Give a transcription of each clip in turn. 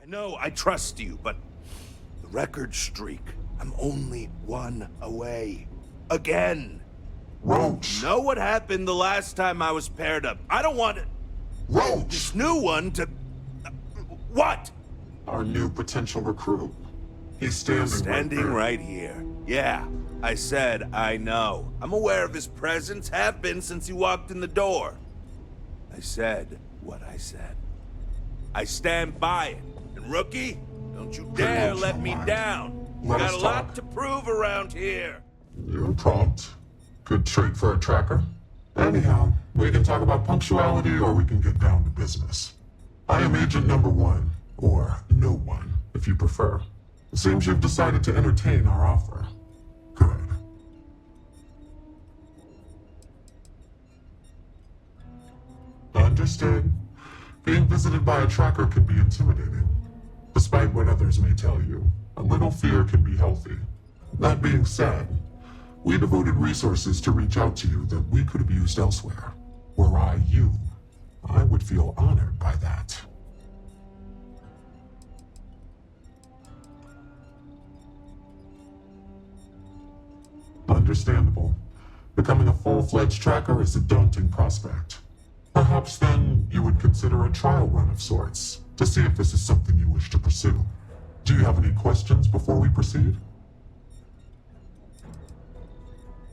I know I trust you, but the record streak, I'm only one away. Again. Roach! Know what happened the last time I was paired up? I don't want Roach! this new one to... What? Our new potential recruit. He's standing Right here. Yeah, I said I know. I'm aware of his presence, have been since he walked in the door. I said what I said. I stand by it. And rookie, don't you dare let me down. Let us Got a talk. lot to prove around here. You're prompt. Good trait for a tracker. Anyhow, we can talk about punctuality or we can get down to business. I am Agent Number 1, or No One, if you prefer. It seems you've decided to entertain our offer. Good. Understood. Being visited by a tracker can be intimidating. Despite what others may tell you, a little fear can be healthy. That being said, we devoted resources to reach out to you that we could have used elsewhere. Were I you, I would feel honored by that. Understandable. Becoming a full-fledged tracker is a daunting prospect. Perhaps then you would consider a trial run of sorts, to see if this is something you wish to pursue. Do you have any questions before we proceed?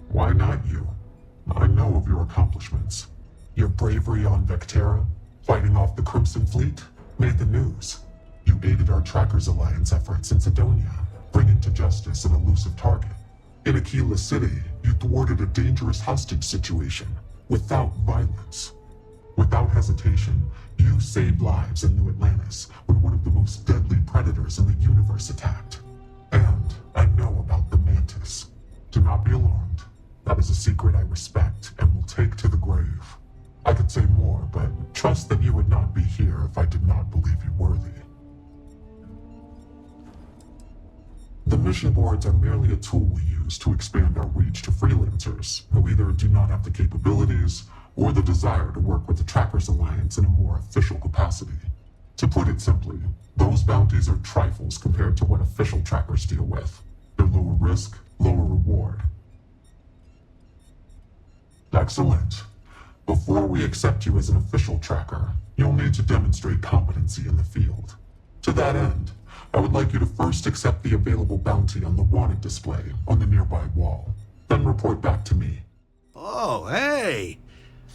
Why not you? I know of your accomplishments. Your bravery on Vectera, fighting off the Crimson Fleet, made the news. You aided our Trackers Alliance efforts in Sidonia, bringing to justice an elusive target. In Aquila City, you thwarted a dangerous hostage situation, without violence. Without hesitation, you saved lives in New Atlantis when one of the most deadly predators in the universe attacked. And I know about the Mantis. Do not be alarmed. That is a secret I respect and will take to the grave. I could say more, but trust that you would not be here if I did not believe you worthy. The mission boards are merely a tool we use to expand our reach to freelancers who either do not have the capabilities or the desire to work with the Trackers Alliance in a more official capacity. To put it simply, those bounties are trifles compared to what official trackers deal with. They're lower risk, lower reward. Excellent. Before we accept you as an official tracker, you'll need to demonstrate competency in the field. To that end, I would like you to first accept the available bounty on the wanted display on the nearby wall, then report back to me. Oh, hey!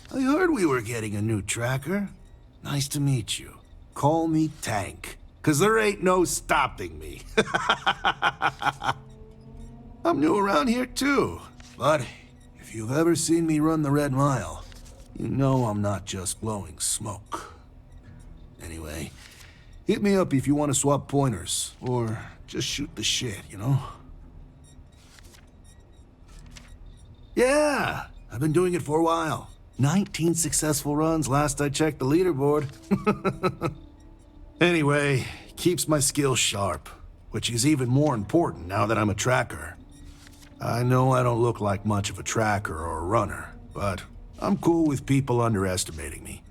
I heard we were getting a new tracker. Nice to meet you. Call me Tank, 'cause there ain't no stopping me. I'm new around here too, but if you've ever seen me run the Red Mile, you know I'm not just blowing smoke. Anyway, hit me up if you want to swap pointers, or just shoot the shit, you know? Yeah, I've been doing it for a while. 19 successful runs last I checked the leaderboard. Anyway, keeps my skills sharp, which is even more important now that I'm a tracker. I know I don't look like much of a tracker or a runner, but I'm cool with people underestimating me.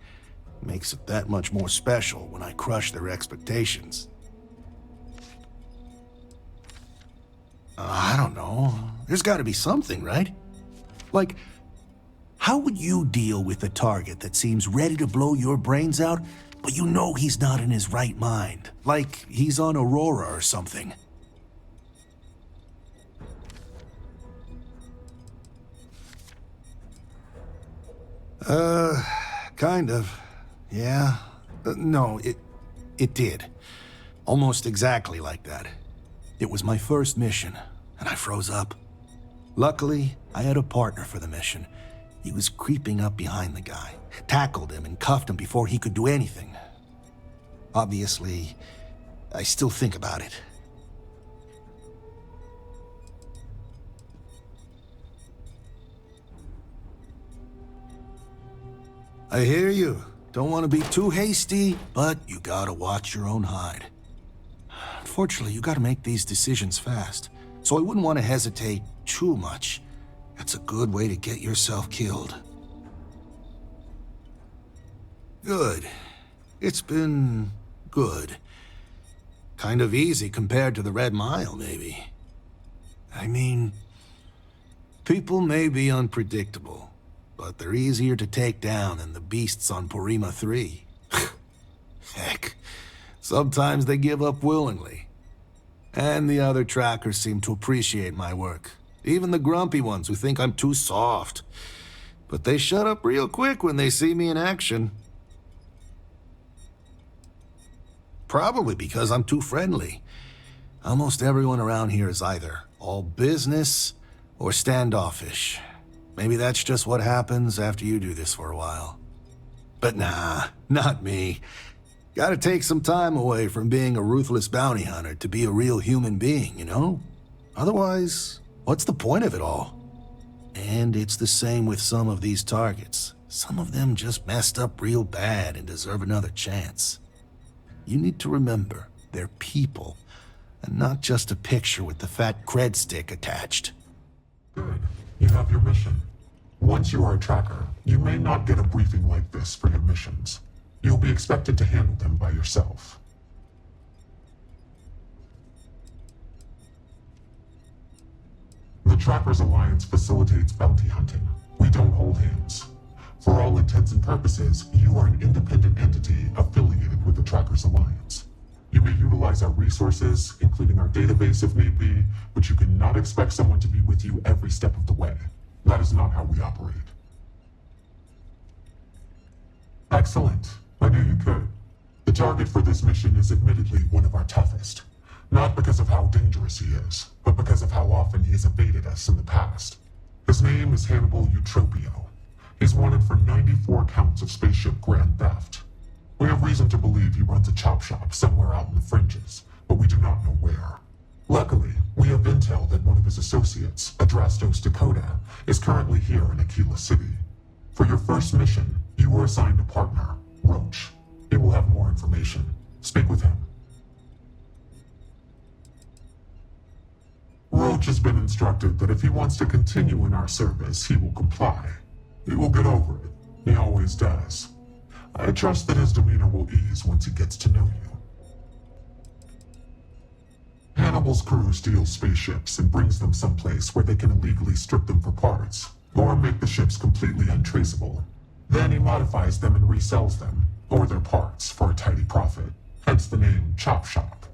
Makes it that much more special when I crush their expectations. I don't know. There's gotta be something, right? Like, how would you deal with a target that seems ready to blow your brains out, but you know he's not in his right mind? Like he's on Aurora or something. Kind of. Yeah. No, it did. Almost exactly like that. It was my first mission, and I froze up. Luckily, I had a partner for the mission. He was creeping up behind the guy, tackled him and cuffed him before he could do anything. Obviously, I still think about it. I hear you. Don't want to be too hasty, but you gotta watch your own hide. Unfortunately, you gotta make these decisions fast, so I wouldn't want to hesitate too much. That's a good way to get yourself killed. Good. It's been good. Kind of easy compared to the Red Mile, maybe. I mean, people may be unpredictable, but they're easier to take down than the beasts on Porima 3. Heck, sometimes they give up willingly. And the other trackers seem to appreciate my work. Even the grumpy ones who think I'm too soft. But they shut up real quick when they see me in action. Probably because I'm too friendly. Almost everyone around here is either all business or standoffish. Maybe that's just what happens after you do this for a while. But nah, not me. Gotta take some time away from being a ruthless bounty hunter to be a real human being, you know? Otherwise, what's the point of it all? And it's the same with some of these targets. Some of them just messed up real bad and deserve another chance. You need to remember, they're people, and not just a picture with the fat cred stick attached. Good. You have your mission. Once you are a tracker, you may not get a briefing like this for your missions. You'll be expected to handle them by yourself. The Trackers Alliance facilitates bounty hunting. We don't hold hands. For all intents and purposes, you are an independent entity affiliated with the Trackers Alliance. You may utilize our resources, including our database if need be, but you cannot expect someone to be with you every step of the way. That is not how we operate. Excellent. I knew you could. The target for this mission is admittedly one of our toughest. Not because of how dangerous he is, but because of how often he has evaded us in the past. His name is Hannibal Eutropio. He's wanted for 94 counts of spaceship grand theft. We have reason to believe he runs a chop shop somewhere out in the fringes, but we do not know where. Luckily, we have intel that one of his associates, Adrastos Dakota, is currently here in Aquila City. For your first mission, you were assigned a partner, Roach. He will have more information. Speak with him. Roach has been instructed that if he wants to continue in our service, he will comply. He will get over it. He always does. I trust that his demeanor will ease once he gets to know you. Hannibal's crew steals spaceships and brings them someplace where they can illegally strip them for parts, or make the ships completely untraceable. Then he modifies them and resells them, or their parts, for a tidy profit. Hence the name Chop Shop.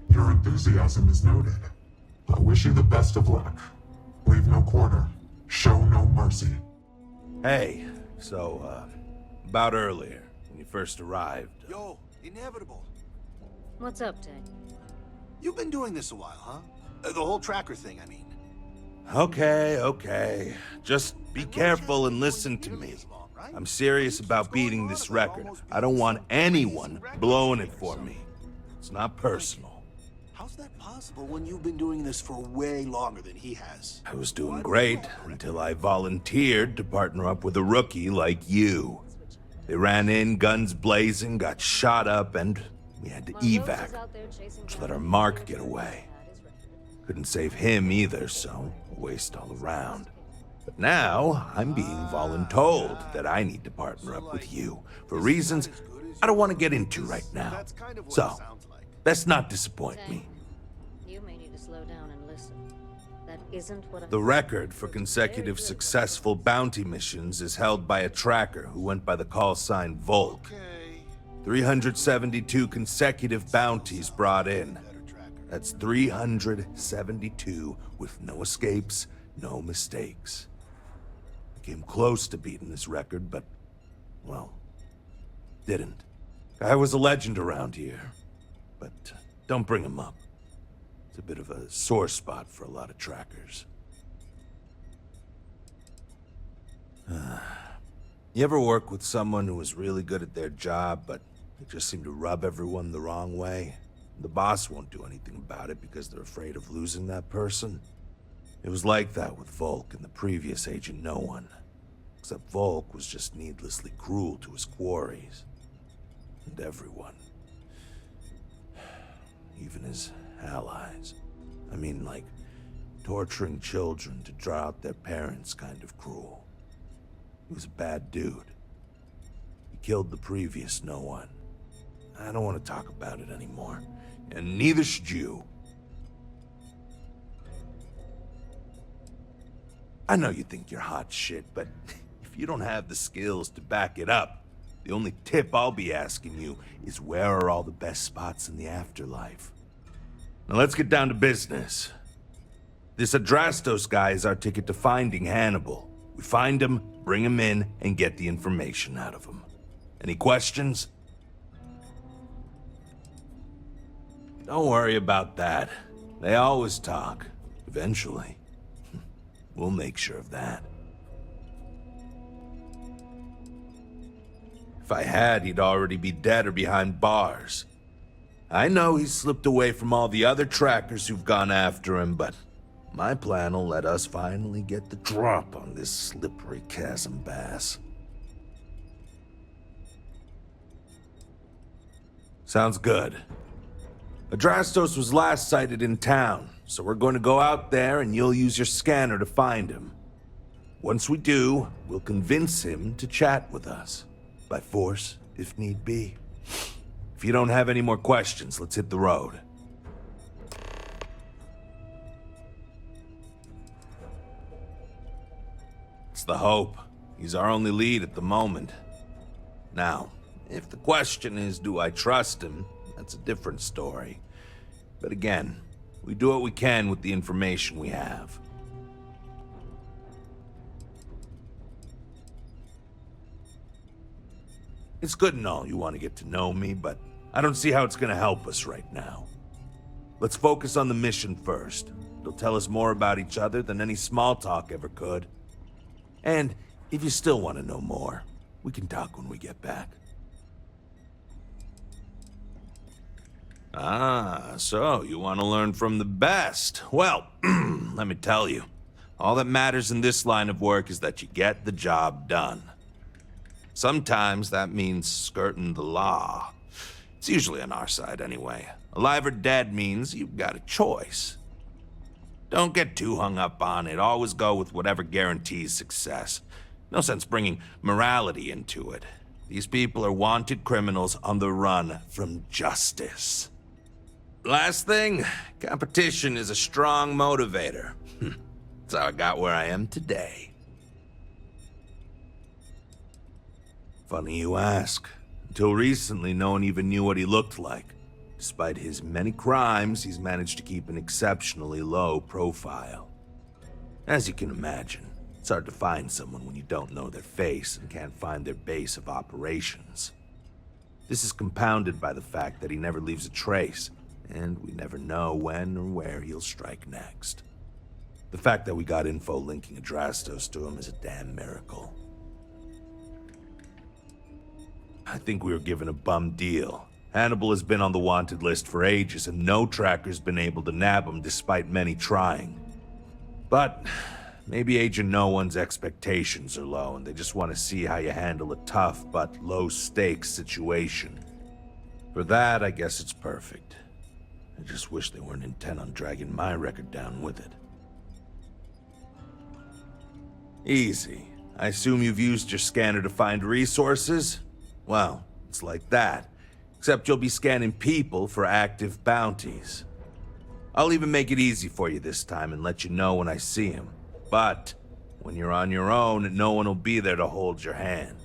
Your enthusiasm is noted. I wish you the best of luck. Leave no quarter. Show no mercy. Hey, so, about earlier, when you first arrived. Yo, Inevitable. What's up, Tank? You've been doing this a while, huh? The whole tracker thing, I mean. Okay. Just be careful and listen to me. I'm serious about beating this record. I don't want anyone blowing it for me. It's not personal. How's that possible when you've been doing this for way longer than he has? I was doing great until I volunteered to partner up with a rookie like you. They ran in, guns blazing, got shot up, and we had to evac, which let our Mark get away. Couldn't save him either, so a waste all around. But now, I'm being voluntold that I need to partner up with you, for reasons I don't want to get into right now. So, let's not disappoint me. You may need to slow down and listen. That isn't what The record for consecutive successful bounty missions is held by a tracker who went by the call sign Volk. 372 consecutive bounties brought in. That's 372 with no escapes, no mistakes. I came close to beating this record, but, well, didn't. I was a legend around here, but don't bring him up. It's a bit of a sore spot for a lot of trackers. You ever work with someone who was really good at their job, but they just seem to rub everyone the wrong way? The boss won't do anything about it because they're afraid of losing that person. It was like that with Volk and the previous Agent No One. Except Volk was just needlessly cruel to his quarries. And everyone. Even his allies. I mean, like, torturing children to draw out their parents kind of cruel. He was a bad dude. He killed the previous no one. I don't want to talk about it anymore, and neither should you. I know you think you're hot shit, but if you don't have the skills to back it up, the only tip I'll be asking you is where are all the best spots in the afterlife? Now let's get down to business. This Adrastos guy is our ticket to finding Hannibal. We find him, bring him in, and get the information out of him. Any questions? Don't worry about that. They always talk. Eventually. We'll make sure of that. If I had, he'd already be dead or behind bars. I know he's slipped away from all the other trackers who've gone after him, but my plan will let us finally get the drop on this slippery chasm bass. Sounds good. Adrastos was last sighted in town, so we're going to go out there and you'll use your scanner to find him. Once we do, we'll convince him to chat with us. By force, if need be. If you don't have any more questions, let's hit the road. It's the hope. He's our only lead at the moment. Now, if the question is, do I trust him? That's a different story. But again, we do what we can with the information we have. It's good and all you want to get to know me, but I don't see how it's going to help us right now. Let's focus on the mission first. It'll tell us more about each other than any small talk ever could. And if you still want to know more, we can talk when we get back. Ah, so you want to learn from the best. Well, let me tell you, all that matters in this line of work is that you get the job done. Sometimes that means skirting the law. It's usually on our side anyway. Alive or dead means you've got a choice. Don't get too hung up on it. Always go with whatever guarantees success. No sense bringing morality into it. These people are wanted criminals on the run from justice. Last thing, competition is a strong motivator. That's how I got where I am today. Funny you ask. Until recently, no one even knew what he looked like. Despite his many crimes, he's managed to keep an exceptionally low profile. As you can imagine, it's hard to find someone when you don't know their face and can't find their base of operations. This is compounded by the fact that he never leaves a trace, and we never know when or where he'll strike next. The fact that we got info linking Adrastos to him is a damn miracle. I think we were given a bum deal. Hannibal has been on the wanted list for ages, and no tracker's been able to nab him despite many trying. But maybe Agent No One's expectations are low, and they just want to see how you handle a tough but low-stakes situation. For that, I guess it's perfect. I just wish they weren't intent on dragging my record down with it. Easy. I assume you've used your scanner to find resources? Well, it's like that. Except you'll be scanning people for active bounties. I'll even make it easy for you this time and let you know when I see him. But when you're on your own, no one will be there to hold your hand.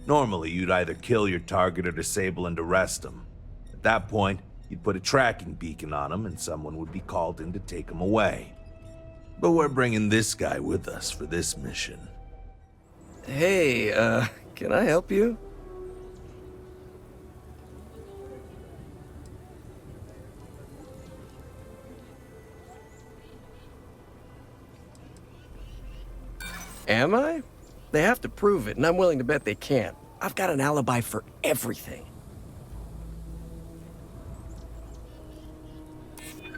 Normally, you'd either kill your target or disable and arrest him. At that point, you'd put a tracking beacon on him and someone would be called in to take him away. But we're bringing this guy with us for this mission. Hey, can I help you? Am I? They have to prove it, and I'm willing to bet they can't. I've got an alibi for everything.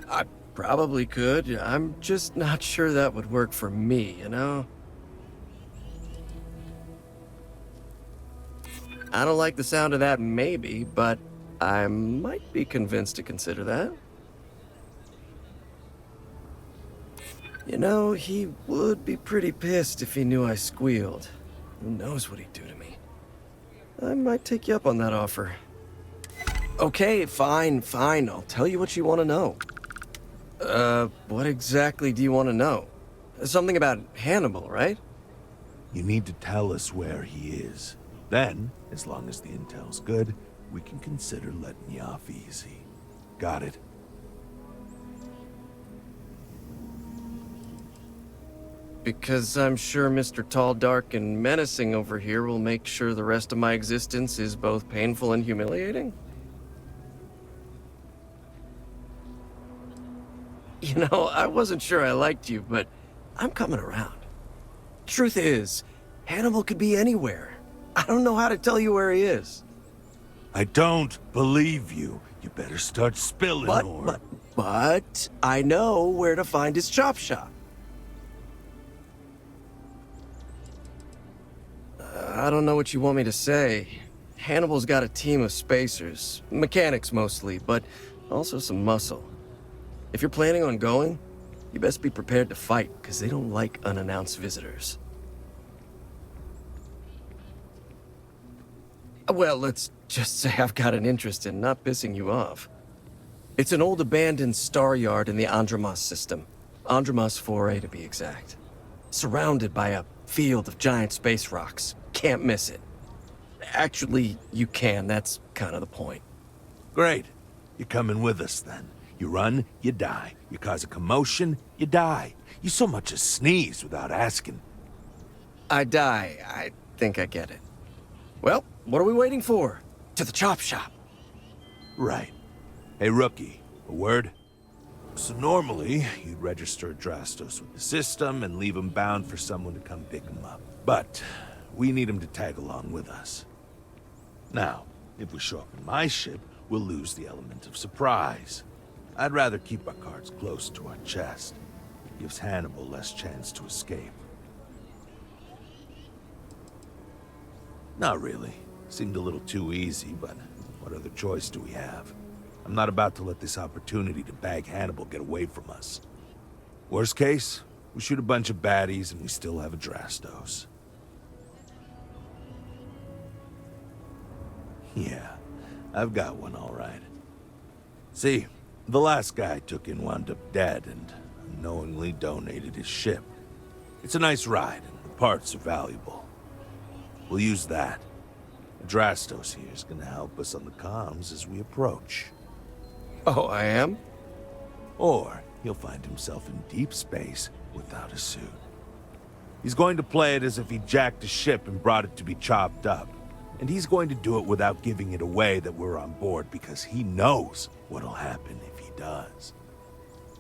I probably could. I'm just not sure that would work for me, you know? I don't like the sound of that maybe, but I might be convinced to consider that. You know, he would be pretty pissed if he knew I squealed. Who knows what he'd do to me? I might take you up on that offer. Okay, fine. I'll tell you what you want to know. What exactly do you want to know? Something about Hannibal, right? You need to tell us where he is. Then, as long as the intel's good, we can consider letting you off easy. Got it? Because I'm sure Mr. Tall, Dark, and Menacing over here will make sure the rest of my existence is both painful and humiliating? You know, I wasn't sure I liked you, but I'm coming around. Truth is, Hannibal could be anywhere. I don't know how to tell you where he is. I don't believe you. You better start spilling more. But I know where to find his chop shop. I don't know what you want me to say. Hannibal's got a team of spacers, mechanics mostly, but also some muscle. If you're planning on going, you best be prepared to fight, because they don't like unannounced visitors. Well, let's just say I've got an interest in not pissing you off. It's an old abandoned star yard in the Andromos system. Andromos 4A to be exact. Surrounded by a field of giant space rocks. Can't miss it. Actually, you can. That's kind of the point. Great. You're coming with us then. You run, you die. You cause a commotion, you die. You so much as sneeze without asking. I die. I think I get it. Well, what are we waiting for? To the chop shop. Right. Hey, rookie, a word? So normally, you'd register Adrastos with the system and leave him bound for someone to come pick him up. But we need him to tag along with us. Now, if we show up in my ship, we'll lose the element of surprise. I'd rather keep our cards close to our chest. It gives Hannibal less chance to escape. Not really. Seemed a little too easy, but what other choice do we have? I'm not about to let this opportunity to bag Hannibal get away from us. Worst case, we shoot a bunch of baddies and we still have Adrastos. Yeah, I've got one all right. See, the last guy I took in wound up dead and unknowingly donated his ship. It's a nice ride and the parts are valuable. We'll use that. Adrastos here is gonna help us on the comms as we approach. Oh, I am? Or he'll find himself in deep space without a suit. He's going to play it as if he jacked a ship and brought it to be chopped up. And he's going to do it without giving it away that we're on board because he knows what'll happen if he does.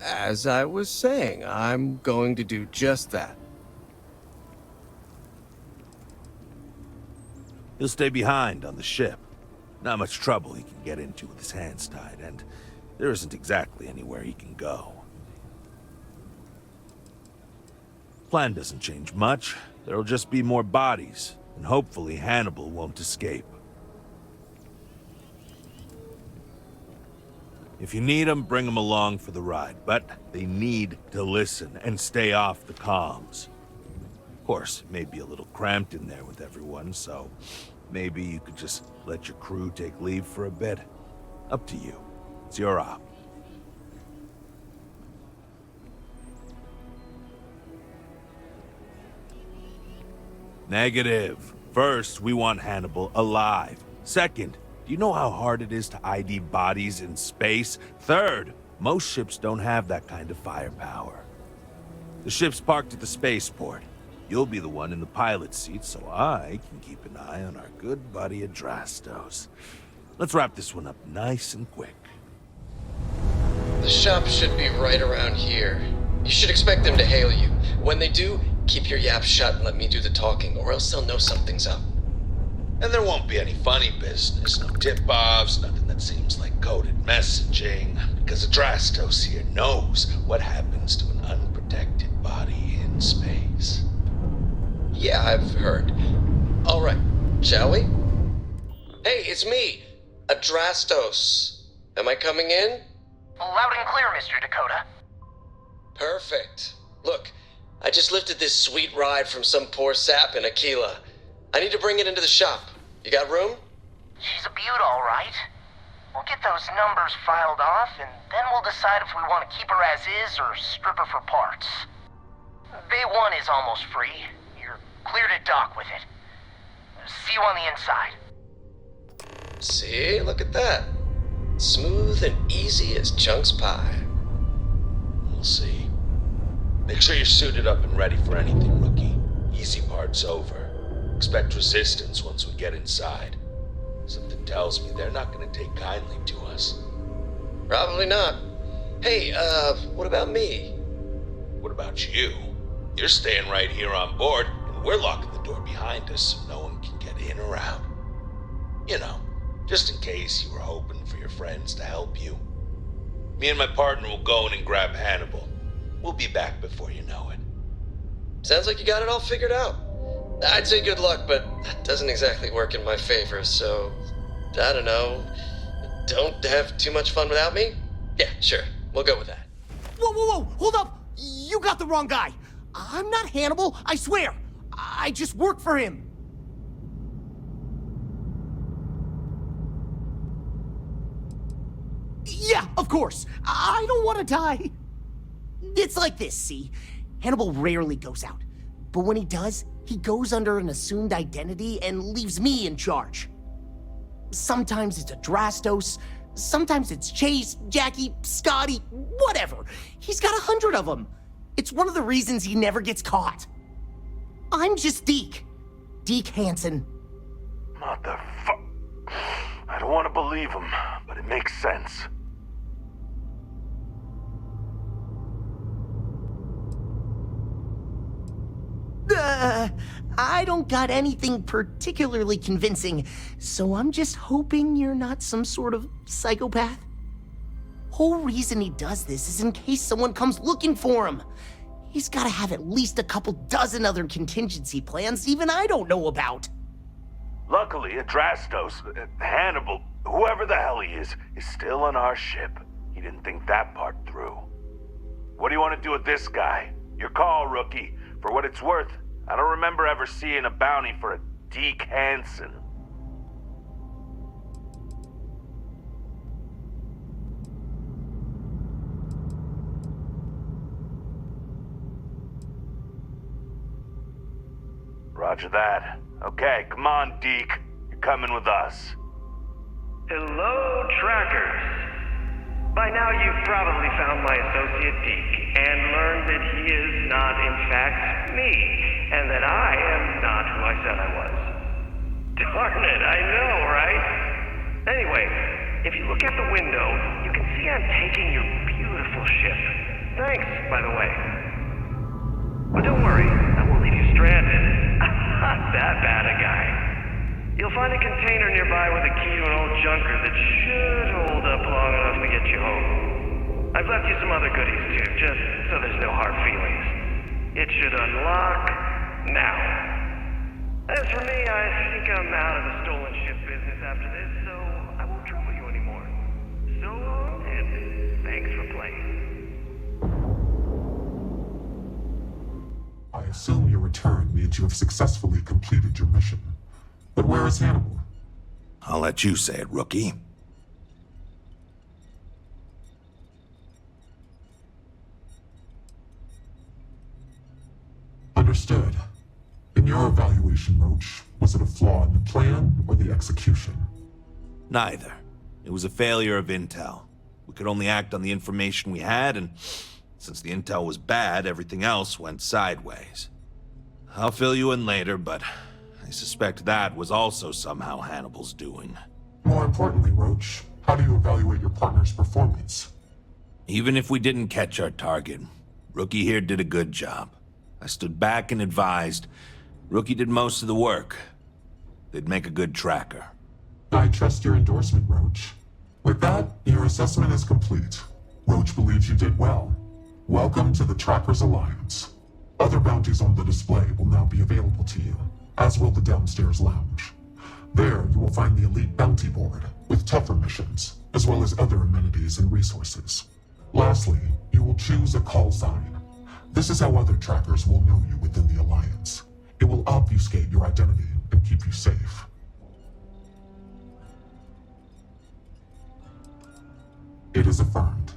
As I was saying, I'm going to do just that. He'll stay behind on the ship. Not much trouble he can get into with his hands tied, and there isn't exactly anywhere he can go. Plan doesn't change much. There'll just be more bodies, and hopefully Hannibal won't escape. If you need them, bring them along for the ride, but they need to listen and stay off the comms. Of course, it may be a little cramped in there with everyone, so maybe you could just let your crew take leave for a bit. Up to you. It's your op. Negative. First, we want Hannibal alive. Second, do you know how hard it is to ID bodies in space? Third, most ships don't have that kind of firepower. The ship's parked at the spaceport. You'll be the one in the pilot's seat, so I can keep an eye on our good buddy Adrastos. Let's wrap this one up nice and quick. The shop should be right around here. You should expect them to hail you. When they do, keep your yap shut and let me do the talking, or else they'll know something's up. And there won't be any funny business, no tip-offs, nothing that seems like coded messaging, because Adrastos here knows what happens to an unprotected body in space. Yeah, I've heard. All right, shall we? Hey, it's me, Adrastos. Am I coming in? Loud and clear, Mr. Dakota. Perfect. Look, I just lifted this sweet ride from some poor sap in Aquila. I need to bring it into the shop. You got room? She's a beaut, all right. We'll get those numbers filed off, and then we'll decide if we want to keep her as is or strip her for parts. Bay 1 is almost free. You're clear to dock with it. See you on the inside. See, look at that. Smooth and easy as Chunk's pie. We'll see. Make sure you're suited up and ready for anything, rookie. Easy part's over. Expect resistance once we get inside. Something tells me they're not gonna take kindly to us. Probably not. Hey, what about me? What about you? You're staying right here on board, and we're locking the door behind us so no one can get in or out. You know, just in case you were hoping for your friends to help you. Me and my partner will go in and grab Hannibal. We'll be back before you know it. Sounds like you got it all figured out. I'd say good luck, but that doesn't exactly work in my favor, so... I don't know. Don't have too much fun without me? Yeah, sure. We'll go with that. Whoa, whoa, whoa! Hold up! You got the wrong guy! I'm not Hannibal, I swear! I just work for him! Yeah, of course! I don't want to die! It's like this, see? Hannibal rarely goes out. But when he does, he goes under an assumed identity and leaves me in charge. Sometimes it's a Drastos, sometimes it's Chase, Jackie, Scotty, whatever. He's got 100 of them. It's one of the reasons he never gets caught. I'm just Deke. Deke Hansen. Motherfuck. I don't want to believe him, but it makes sense. I don't got anything particularly convincing, so I'm just hoping you're not some sort of psychopath. Whole reason he does this is in case someone comes looking for him. He's gotta have at least a couple dozen other contingency plans even I don't know about. Luckily, Adrastos, Hannibal, whoever the hell he is still on our ship. He didn't think that part through. What do you want to do with this guy? Your call, rookie. For what it's worth, I don't remember ever seeing a bounty for a Deke Hansen. Roger that. Okay, come on, Deke. You're coming with us. Hello, trackers. By now you've probably found my associate Deke and learned that he is not in fact me, and that I am not who I said I was. Darn it, I know, right? Anyway, if you look out the window, you can see I'm taking your beautiful ship. Thanks, by the way. But don't worry, I won't leave you stranded. I'm not that bad a guy. You'll find a container nearby with a key to an old junker that should hold up long enough to get you home. I've left you some other goodies too, just so there's no hard feelings. It should unlock now. As for me, I think I'm out of the stolen ship business after this, so I won't trouble you anymore. So long, and thanks for playing. I assume your return means you have successfully completed your mission. But where is Hannibal? I'll let you say it, rookie. Understood. In your evaluation, Roach, was it a flaw in the plan or the execution? Neither. It was a failure of intel. We could only act on the information we had, and since the intel was bad, everything else went sideways. I'll fill you in later, but I suspect that was also somehow Hannibal's doing. More importantly, Roach, how do you evaluate your partner's performance? Even if we didn't catch our target, Rookie here did a good job. I stood back and advised. Rookie did most of the work. They'd make a good tracker. I trust your endorsement, Roach. With that, your assessment is complete. Roach believes you did well. Welcome to the Trackers Alliance. Other bounties on the display will now be available to you, as will the downstairs lounge. There, you will find the elite bounty board, with tougher missions, as well as other amenities and resources. Lastly, you will choose a call sign. This is how other trackers will know you within the Alliance. It will obfuscate your identity and keep you safe. is affirmed.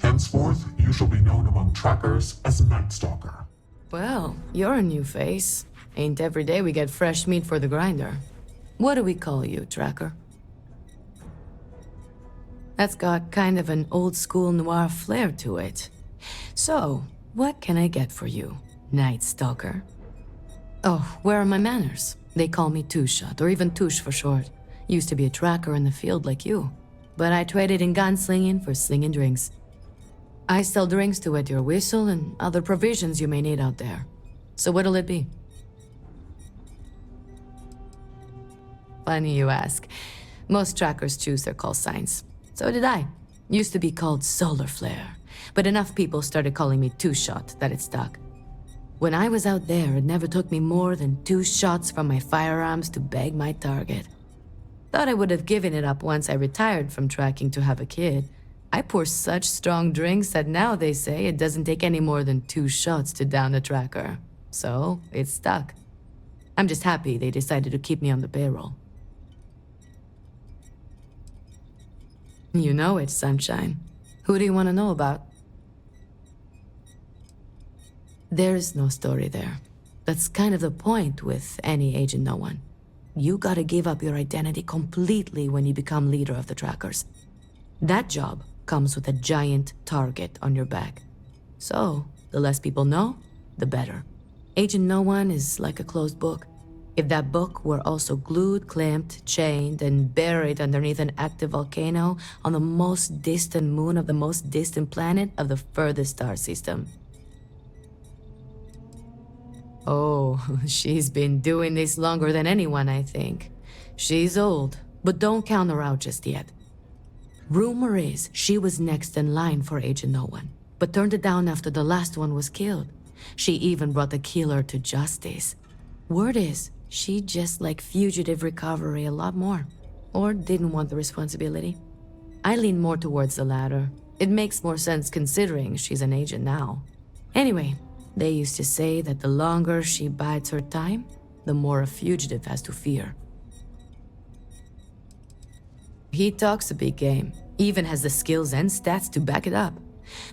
Henceforth, you shall be known among trackers as Night Stalker. Well, you're a new face. Ain't every day we get fresh meat for the grinder. What do we call you, Tracker? That's got kind of an old-school noir flair to it. So, what can I get for you, Night Stalker? Oh, where are my manners? They call me Two-Shot, or even Touche for short. Used to be a tracker in the field like you. But I traded in gunslinging for slinging drinks. I sell drinks to wet your whistle and other provisions you may need out there. So what'll it be? Funny you ask. Most trackers choose their call signs. So did I. Used to be called Solar Flare, but enough people started calling me Two-Shot that it stuck. When I was out there, it never took me more than 2 shots from my firearms to bag my target. Thought I would have given it up once I retired from tracking to have a kid. I pour such strong drinks that now they say it doesn't take any more than 2 shots to down a tracker. So, it's stuck. I'm just happy they decided to keep me on the payroll. You know it, Sunshine. Who do you want to know about? There's no story there. That's kind of the point with any Agent No One. You gotta give up your identity completely when you become leader of the trackers. That job comes with a giant target on your back. So, the less people know, the better. Agent No One is like a closed book. If that book were also glued, clamped, chained, and buried underneath an active volcano on the most distant moon of the most distant planet of the furthest star system. Oh, she's been doing this longer than anyone, I think. She's old, but don't count her out just yet. Rumor is she was next in line for Agent No One, but turned it down after the last one was killed. She even brought the killer to justice. Word is, she just liked fugitive recovery a lot more, or didn't want the responsibility. I lean more towards the latter. It makes more sense considering she's an agent now. Anyway, they used to say that the longer she bides her time, the more a fugitive has to fear. He talks a big game, even has the skills and stats to back it up.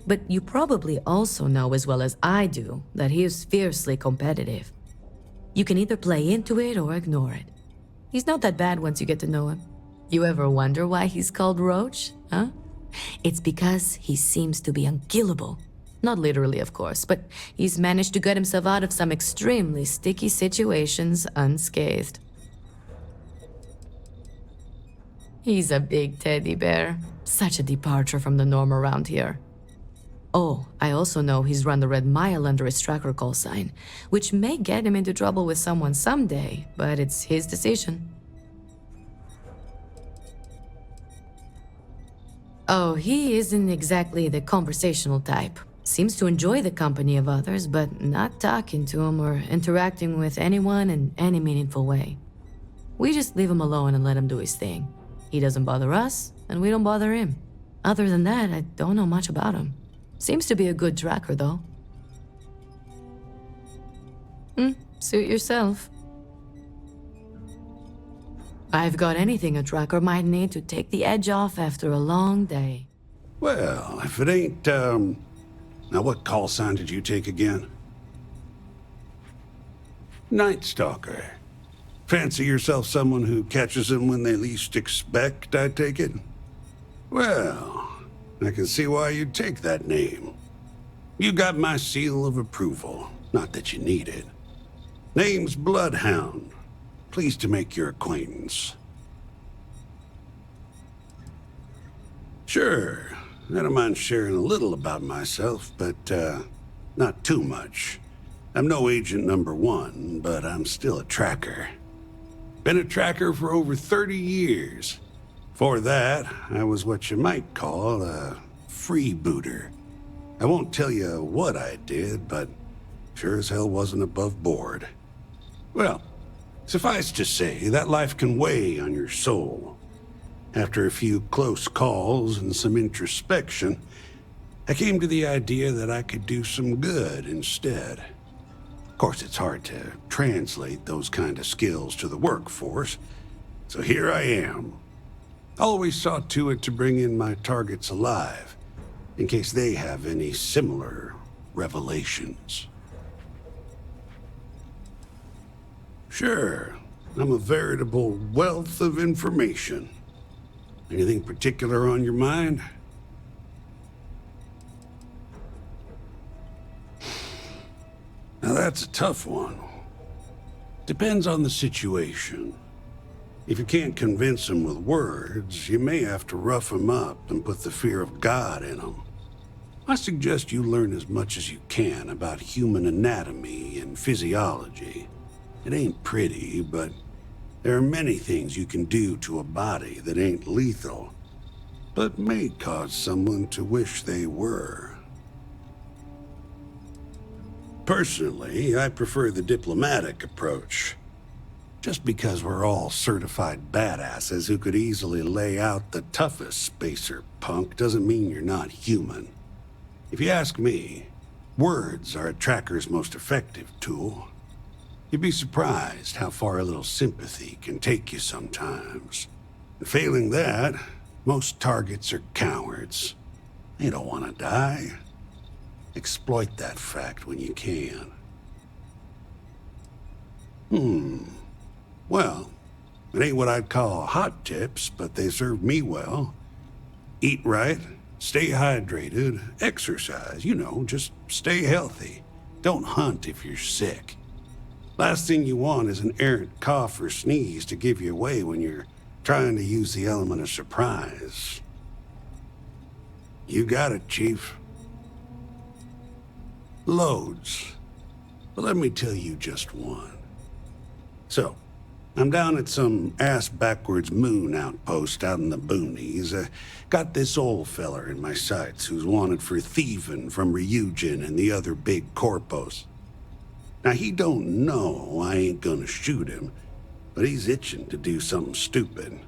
But you probably also know as well as I do that he is fiercely competitive. You can either play into it or ignore it. He's not that bad once you get to know him. You ever wonder why he's called Roach, huh? It's because he seems to be unkillable. Not literally, of course, but he's managed to get himself out of some extremely sticky situations unscathed. He's a big teddy bear. Such a departure from the norm around here. Oh, I also know he's run the Red Mile under his tracker call sign, which may get him into trouble with someone someday, but it's his decision. Oh, he isn't exactly the conversational type. Seems to enjoy the company of others, but not talking to them or interacting with anyone in any meaningful way. We just leave him alone and let him do his thing. He doesn't bother us, and we don't bother him. Other than that, I don't know much about him. Seems to be a good tracker, though. Suit yourself. I've got anything a tracker might need to take the edge off after a long day. Well, if it ain't, Now what call sign did you take again? Night Stalker. Fancy yourself someone who catches them when they least expect, I take it? Well, I can see why you'd take that name. You got my seal of approval, not that you need it. Name's Bloodhound. Pleased to make your acquaintance. Sure, I don't mind sharing a little about myself, but, not too much. I'm no agent number 1, but I'm still a tracker. Been a tracker for over 30 years. Before that, I was what you might call a freebooter. I won't tell you what I did, but sure as hell wasn't above board. Well, suffice to say, that life can weigh on your soul. After a few close calls and some introspection, I came to the idea that I could do some good instead. Of course, it's hard to translate those kind of skills to the workforce, so here I am. Always saw to it to bring in my targets alive, in case they have any similar revelations. Sure, I'm a veritable wealth of information. Anything particular on your mind? Now that's a tough one. Depends on the situation. If you can't convince them with words, you may have to rough them up and put the fear of God in them. I suggest you learn as much as you can about human anatomy and physiology. It ain't pretty, but there are many things you can do to a body that ain't lethal, but may cause someone to wish they were. Personally, I prefer the diplomatic approach. Just because we're all certified badasses who could easily lay out the toughest spacer punk doesn't mean you're not human. If you ask me, words are a tracker's most effective tool. You'd be surprised how far a little sympathy can take you sometimes. And failing that, most targets are cowards. They don't want to die. Exploit that fact when you can. Well, it ain't what I'd call hot tips, but they serve me well. Eat right, stay hydrated, exercise, just stay healthy. Don't hunt if you're sick. Last thing you want is an errant cough or sneeze to give you away when you're trying to use the element of surprise. You got it, Chief. Loads. But let me tell you just one. So, I'm down at some ass-backwards moon outpost out in the boonies. Got this old feller in my sights who's wanted for thieving from Ryujin and the other big corpos. Now, he don't know I ain't gonna shoot him, but he's itching to do something stupid.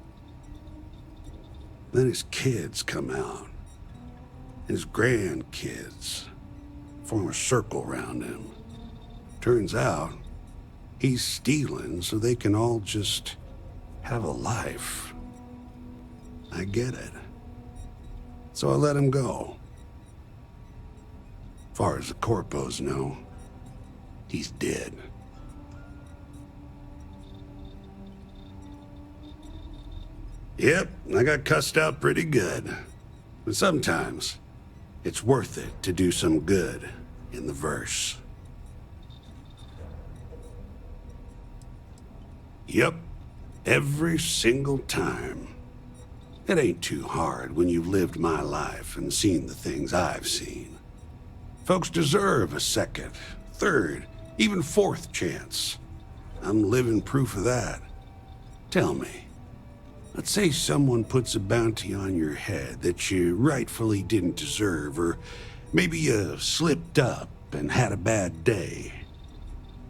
Then his kids come out. His grandkids form a circle around him. Turns out, he's stealing so they can all just have a life. I get it. So I let him go. Far as the corpos know, he's dead. Yep, I got cussed out pretty good. But sometimes, it's worth it to do some good in the verse. Yep, every single time. It ain't too hard when you've lived my life and seen the things I've seen. Folks deserve a second, third, even fourth chance. I'm living proof of that. Tell me, let's say someone puts a bounty on your head that you rightfully didn't deserve, or maybe you slipped up and had a bad day.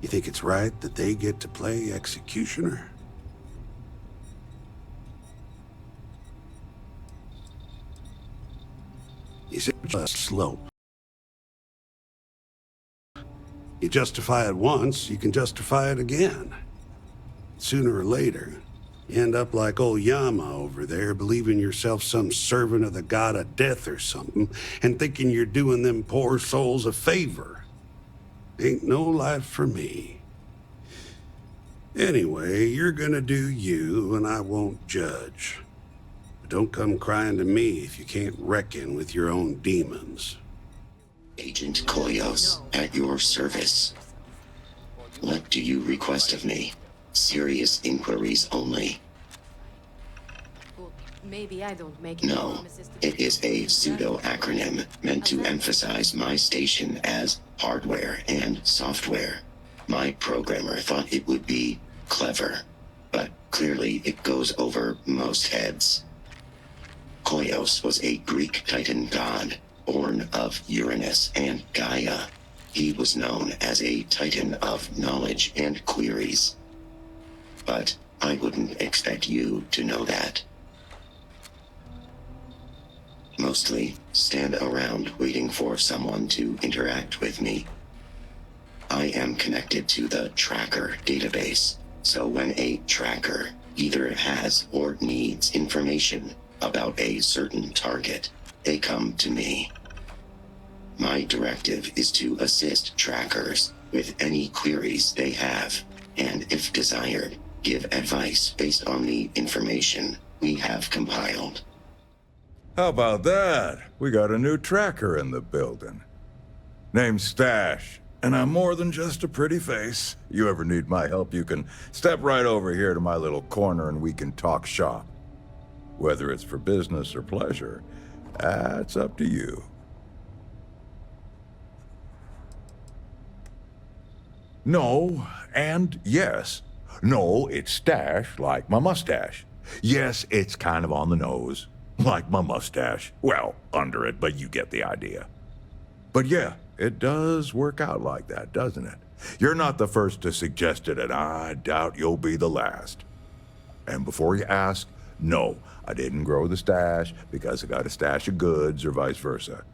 You think it's right that they get to play executioner? You said just slope. You justify it once, you can justify it again. Sooner or later, you end up like old Yama over there, believing yourself some servant of the god of death or something, and thinking you're doing them poor souls a favor. Ain't no life for me. Anyway, you're gonna do you, and I won't judge. But don't come crying to me if you can't reckon with your own demons. Agent Koyos, at your service. What do you request of me? Serious inquiries only. Well, maybe I don't make any No, promises to it is a pseudo-acronym meant to emphasize my station as hardware and software. My programmer thought it would be clever, but clearly it goes over most heads. Koyos was a Greek Titan god, born of Uranus and Gaia. He was known as a Titan of knowledge and queries. But I wouldn't expect you to know that. Mostly stand around waiting for someone to interact with me. I am connected to the tracker database, so when a tracker either has or needs information about a certain target, they come to me. My directive is to assist trackers with any queries they have, and if desired, give advice based on the information we have compiled. How about that? We got a new tracker in the building. Name's Stash, and I'm more than just a pretty face. You ever need my help, you can step right over here to my little corner and we can talk shop. Whether it's for business or pleasure, that's up to you. No, and yes. No, it's Stash, like my mustache. Yes, it's kind of on the nose, like my mustache. Well, under it, but you get the idea. But yeah, it does work out like that, doesn't it? You're not the first to suggest it, and I doubt you'll be the last. And before you ask, no, I didn't grow the stash because I got a stash of goods or vice versa.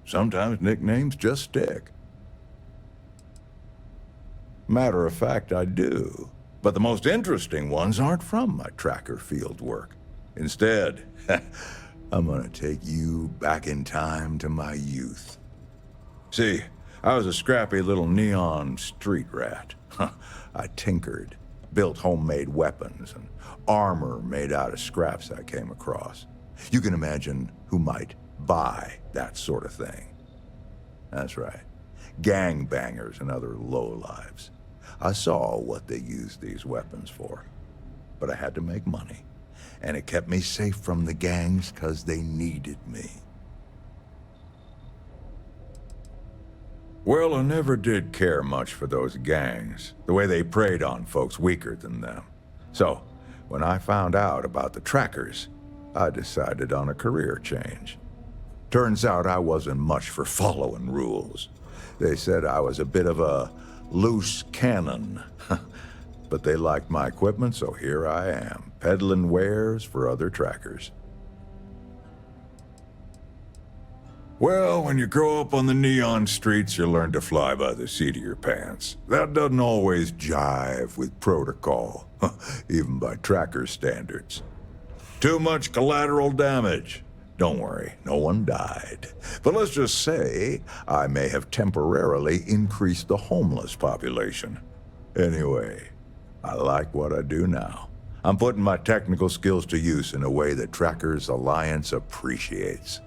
Sometimes nicknames just stick. Matter of fact, I do. But the most interesting ones aren't from my tracker field work. Instead, I'm gonna take you back in time to my youth. See, I was a scrappy little neon street rat. I tinkered, built homemade weapons and armor made out of scraps I came across. You can imagine who might buy that sort of thing. That's right, gangbangers and other lowlives. I saw what they used these weapons for, but I had to make money, and it kept me safe from the gangs because they needed me. Well, I never did care much for those gangs, the way they preyed on folks weaker than them. So, when I found out about the trackers, I decided on a career change. Turns out I wasn't much for following rules. They said I was a bit of a loose cannon. But they liked my equipment, so here I am, peddling wares for other trackers. Well, when you grow up on the neon streets, you learn to fly by the seat of your pants. That doesn't always jive with protocol, even by tracker standards. Too much collateral damage. Don't worry, no one died. But let's just say I may have temporarily increased the homeless population. Anyway, I like what I do now. I'm putting my technical skills to use in a way that Trackers Alliance appreciates.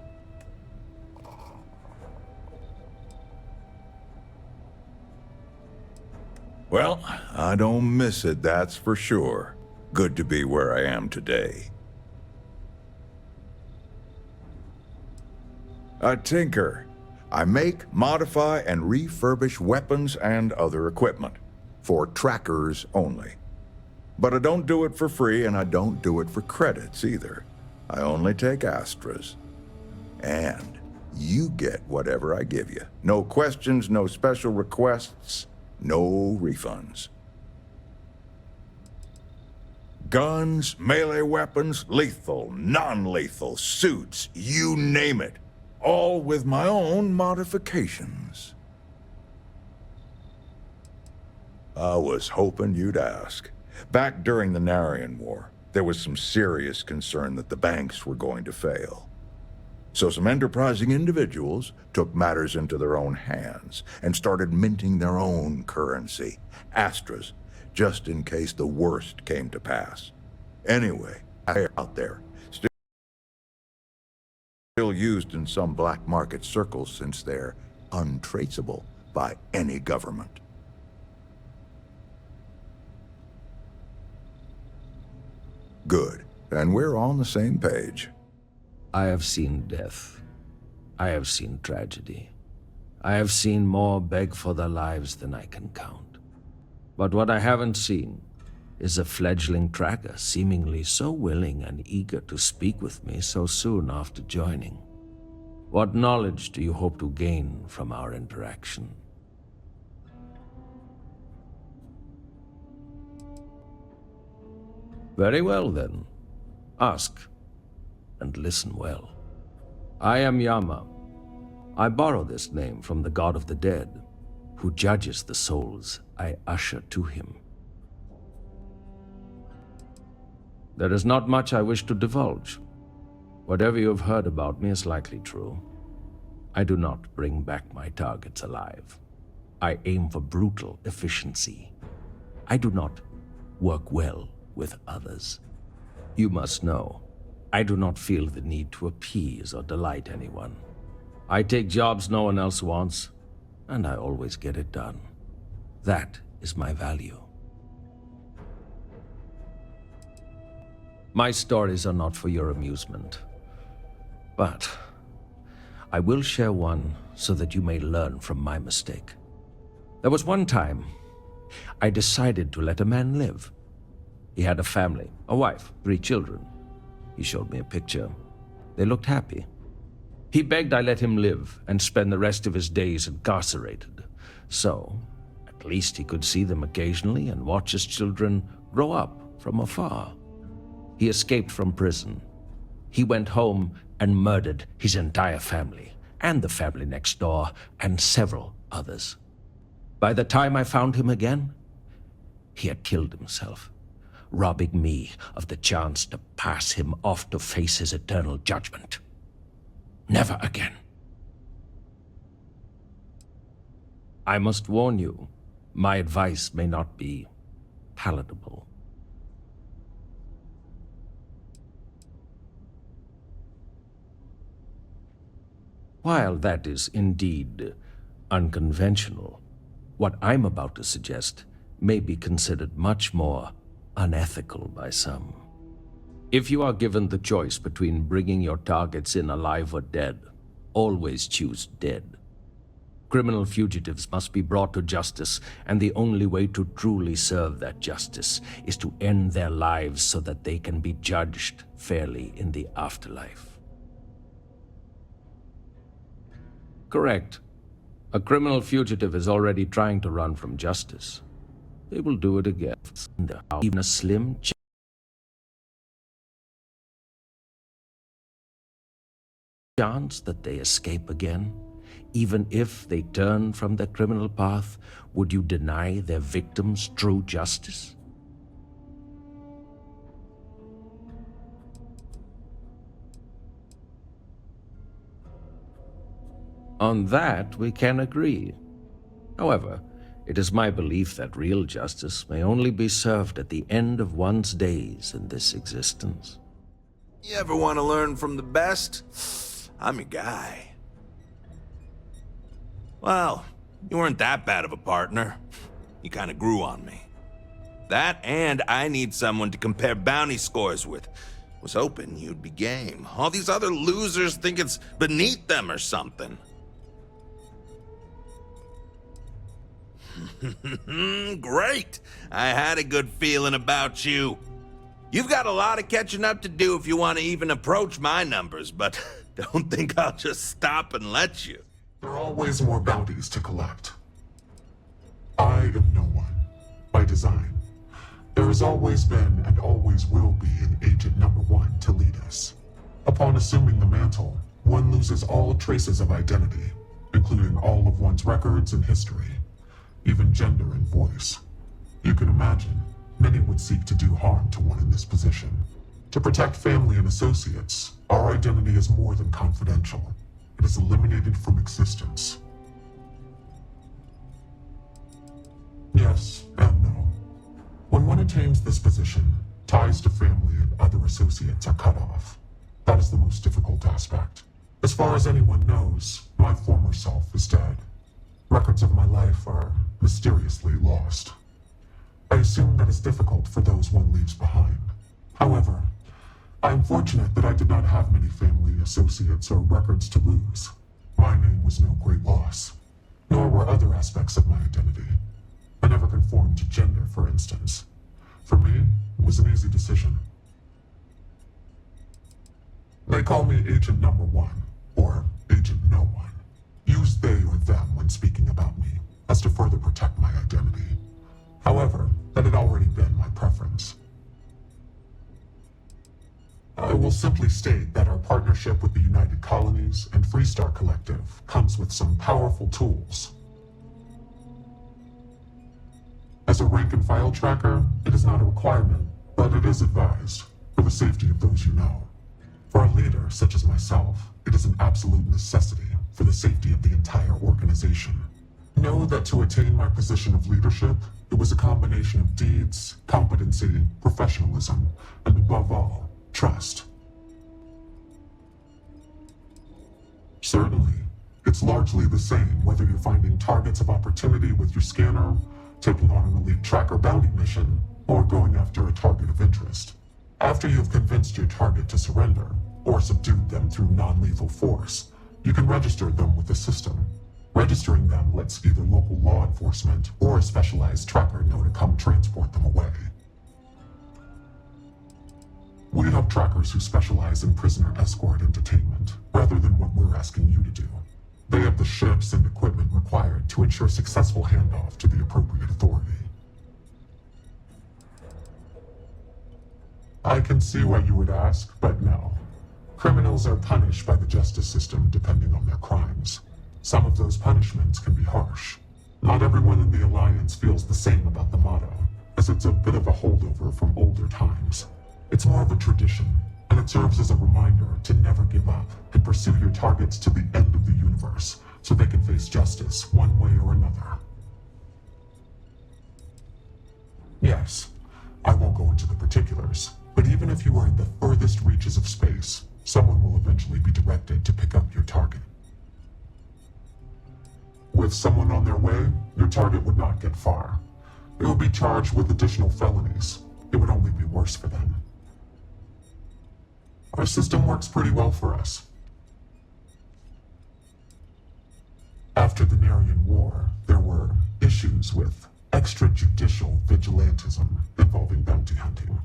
Well, I don't miss it, that's for sure. Good to be where I am today. I tinker. I make, modify, and refurbish weapons and other equipment. For trackers only. But I don't do it for free, and I don't do it for credits either. I only take Astras. And you get whatever I give you. No questions, no special requests, no refunds. Guns, melee weapons, lethal, non-lethal, suits, you name it. All with my own modifications. I was hoping you'd ask. Back during the Narian War, there was some serious concern that the banks were going to fail. So some enterprising individuals took matters into their own hands and started minting their own currency, Astras, just in case the worst came to pass. Anyway, out there, still used in some black market circles since they're untraceable by any government. Good. And we're on the same page. I have seen death. I have seen tragedy. I have seen more beg for their lives than I can count. But what I haven't seen is a fledgling tracker seemingly so willing and eager to speak with me so soon after joining. What knowledge do you hope to gain from our interaction? Very well, then. Ask, and listen well. I am Yama. I borrow this name from the god of the dead, who judges the souls I usher to him. There is not much I wish to divulge. Whatever you have heard about me is likely true. I do not bring back my targets alive. I aim for brutal efficiency. I do not work well with others. You must know, I do not feel the need to appease or delight anyone. I take jobs no one else wants, and I always get it done. That is my value. My stories are not for your amusement, but I will share one so that you may learn from my mistake. There was one time I decided to let a man live. He had a family, a wife, 3 children. He showed me a picture. They looked happy. He begged I let him live and spend the rest of his days incarcerated. So, at least he could see them occasionally and watch his children grow up from afar. He escaped from prison. He went home and murdered his entire family, and the family next door, and several others. By the time I found him again, he had killed himself, robbing me of the chance to pass him off to face his eternal judgment. Never again. I must warn you, my advice may not be palatable. While that is indeed unconventional, what I'm about to suggest may be considered much more unethical by some. If you are given the choice between bringing your targets in alive or dead, always choose dead. Criminal fugitives must be brought to justice, and the only way to truly serve that justice is to end their lives so that they can be judged fairly in the afterlife. Correct. A criminal fugitive is already trying to run from justice. They will do it again. Even a slim chance that they escape again? Even if they turn from their criminal path, would you deny their victims true justice? On that, we can agree. However, it is my belief that real justice may only be served at the end of one's days in this existence. You ever want to learn from the best? I'm your guy. Well, you weren't that bad of a partner. You kind of grew on me. That, and I need someone to compare bounty scores with. Was hoping you'd be game. All these other losers think it's beneath them or something. Great! I had a good feeling about you. You've got a lot of catching up to do if you want to even approach my numbers, but don't think I'll just stop and let you. There are always more bounties to collect. I am no one, by design. There has always been and always will be an Agent Number 1 to lead us. Upon assuming the mantle, one loses all traces of identity, including all of one's records and history, even gender and voice. You can imagine, many would seek to do harm to one in this position. To protect family and associates, our identity is more than confidential. It is eliminated from existence. Yes and no. When one attains this position, ties to family and other associates are cut off. That is the most difficult aspect. As far as anyone knows, my former self is dead. Records of my life are mysteriously lost. I assume that is difficult for those one leaves behind. However, I am fortunate that I did not have many family, associates, or records to lose. My name was no great loss, nor were other aspects of my identity. I never conformed to gender, for instance. For me, it was an easy decision. They call me Agent Number 1, or Agent No One. Use they or them when speaking about me, as to further protect my identity. However, that had already been my preference. I will simply state that our partnership with the United Colonies and Freestar Collective comes with some powerful tools. As a rank-and-file tracker, it is not a requirement, but it is advised. for the safety of those you know. For a leader such as myself, it is an absolute necessity for the safety of the entire organization. Know that to attain my position of leadership, it was a combination of deeds, competency, professionalism, and above all, trust. Certainly, it's largely the same whether you're finding targets of opportunity with your scanner, taking on an elite tracker bounty mission, or going after a target of interest. After you've convinced your target to surrender, or subdued them through non-lethal force, you can register them with the system. Registering them lets either local law enforcement or a specialized tracker know to come transport them away. We have trackers who specialize in prisoner escort and detainment, rather than what we're asking you to do. They have the ships and equipment required to ensure successful handoff to the appropriate authority. I can see why you would ask, but no. Criminals are punished by the justice system depending on their crimes. Some of those punishments can be harsh. Not everyone in the Alliance feels the same about the motto, as it's a bit of a holdover from older times. It's more of a tradition, and it serves as a reminder to never give up and pursue your targets to the end of the universe, so they can face justice one way or another. Yes, I won't go into the particulars, but even if you are in the furthest reaches of space, someone will eventually be directed to pick up your target. With someone on their way, your target would not get far. They would be charged with additional felonies. It would only be worse for them. Our system works pretty well for us. After the Narian War, there were issues with extrajudicial vigilantism involving bounty hunting.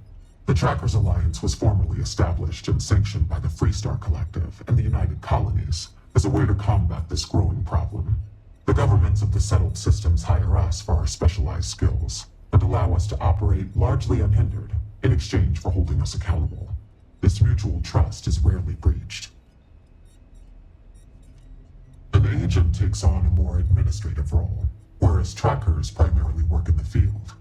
The Trackers Alliance was formally established and sanctioned by the Freestar Collective and the United Colonies as a way to combat this growing problem. The governments of the settled systems hire us for our specialized skills and allow us to operate largely unhindered in exchange for holding us accountable. This mutual trust is rarely breached. An agent takes on a more administrative role, whereas trackers primarily work in the field.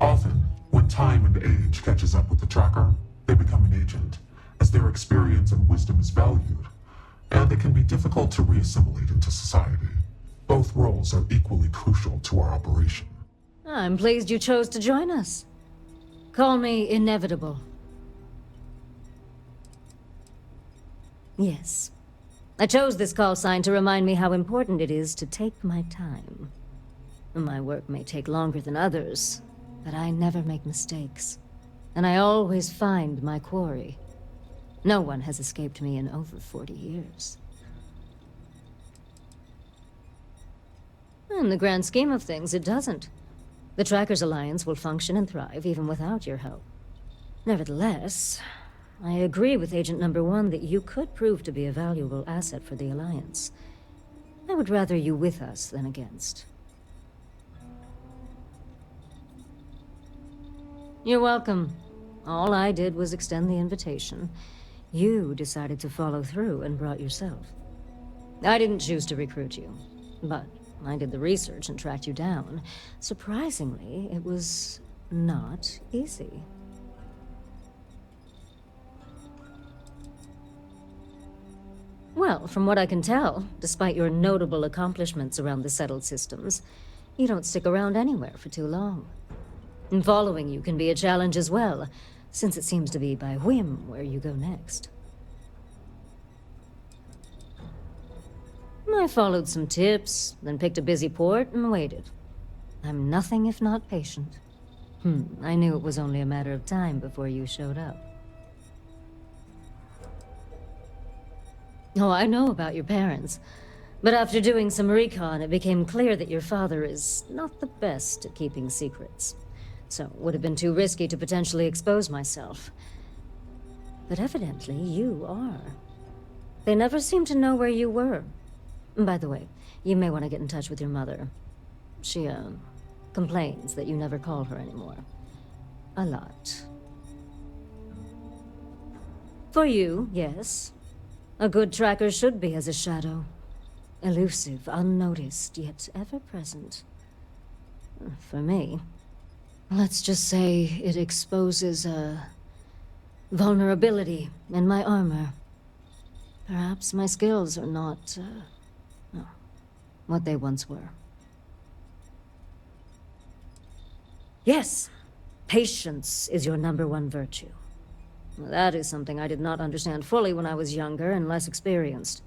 Often, when time and age catches up with the tracker, they become an agent, as their experience and wisdom is valued, and it can be difficult to reassimilate into society. Both roles are equally crucial to our operation. I'm pleased you chose to join us. Call me inevitable. Yes. I chose this call sign to remind me how important it is to take my time. My work may take longer than others, but I never make mistakes. And I always find my quarry. No one has escaped me in over 40 years. In the grand scheme of things, it doesn't. The Trackers Alliance will function and thrive even without your help. Nevertheless, I agree with Agent Number 1 that you could prove to be a valuable asset for the Alliance. I would rather you with us than against. You're welcome. All I did was extend the invitation. You decided to follow through and brought yourself. I didn't choose to recruit you, but I did the research and tracked you down. Surprisingly, it was not easy. Well, from what I can tell, despite your notable accomplishments around the settled systems, you don't stick around anywhere for too long. And following you can be a challenge as well, since it seems to be by whim where you go next. I followed some tips, then picked a busy port and waited. I'm nothing if not patient. I knew it was only a matter of time before you showed up. Oh, I know about your parents. But after doing some recon, it became clear that your father is not the best at keeping secrets. So it would have been too risky to potentially expose myself. But evidently, you are. They never seemed to know where you were. By the way, you may want to get in touch with your mother. She, complains that you never call her anymore. A lot. For you, yes. A good tracker should be as a shadow. Elusive, unnoticed, yet ever present. For me, let's just say it exposes a vulnerability in my armor. Perhaps my skills are not, no, what they once were. Yes, patience is your #1 virtue. That is something I did not understand fully when I was younger and less experienced.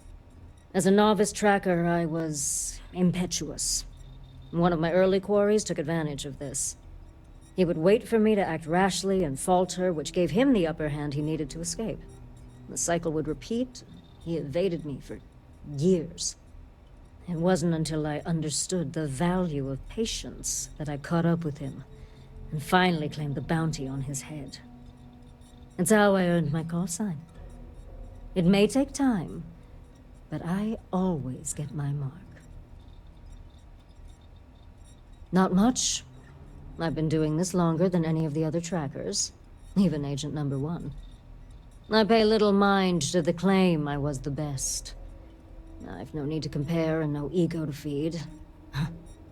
As a novice tracker, I was impetuous. One of my early quarries took advantage of this. He would wait for me to act rashly and falter, which gave him the upper hand he needed to escape. The cycle would repeat. He evaded me for years. It wasn't until I understood the value of patience that I caught up with him and finally claimed the bounty on his head. It's how I earned my call sign. It may take time, but I always get my mark. Not much. I've been doing this longer than any of the other trackers, even Agent #1. I pay little mind to the claim I was the best. I've no need to compare and no ego to feed.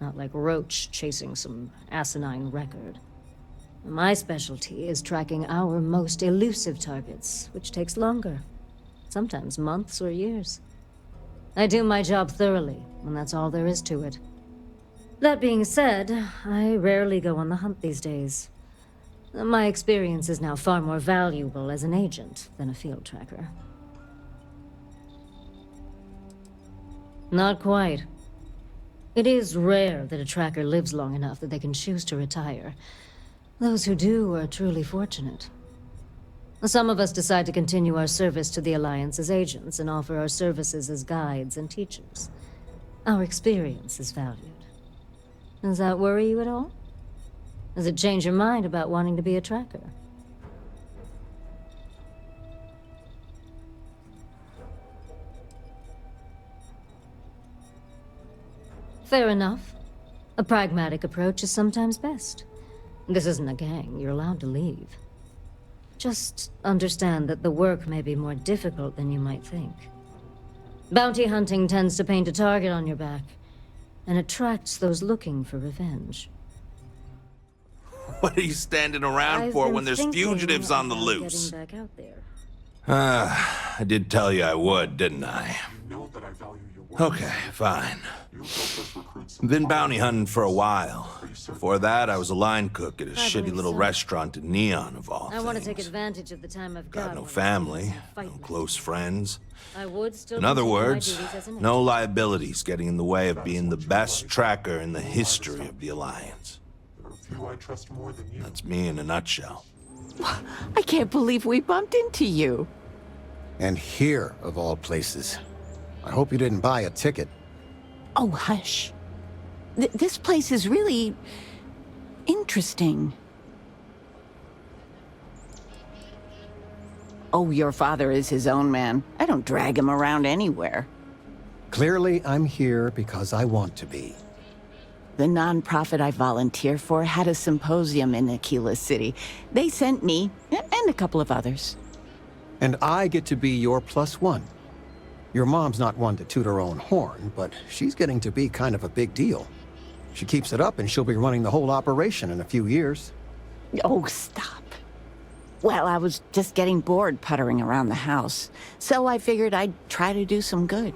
Not like Roach chasing some asinine record. My specialty is tracking our most elusive targets, which takes longer. Sometimes months or years. I do my job thoroughly, and that's all there is to it. That being said, I rarely go on the hunt these days. My experience is now far more valuable as an agent than a field tracker. Not quite. It is rare that a tracker lives long enough that they can choose to retire. Those who do are truly fortunate. Some of us decide to continue our service to the Alliance as agents and offer our services as guides and teachers. Our experience is valued. Does that worry you at all? Does it change your mind about wanting to be a tracker? Fair enough. A pragmatic approach is sometimes best. This isn't a gang. You're allowed to leave. Just understand that the work may be more difficult than you might think. Bounty hunting tends to paint a target on your back and attracts those looking for revenge. What are you standing around for when there's fugitives on the loose? Getting back out there. I did tell you I would, didn't I? You know that I value your work. Okay, fine. You helped us recruit some Been bounty hunting for a while. Before that, I was a line cook at a shitty little restaurant in Neon, of all I want to things. take advantage of the time I've got. Got no when family, I'm fighting. no close friends. I would still In other continue my words, duties as an no liabilities getting in the way of being the best tracker in the history of the Alliance. There are few I trust more than you. That's me in a nutshell. I can't believe we bumped into you. And here, of all places. I hope you didn't buy a ticket. Oh, hush. This place is really interesting. Oh, your father is his own man. I don't drag him around anywhere. Clearly, I'm here because I want to be. The nonprofit I volunteer for had a symposium in Aquila City. They sent me, and a couple of others. And I get to be your +1. Your mom's not one to toot her own horn, but she's getting to be kind of a big deal. She keeps it up and she'll be running the whole operation in a few years. Oh, stop. Well, I was just getting bored puttering around the house, so I figured I'd try to do some good.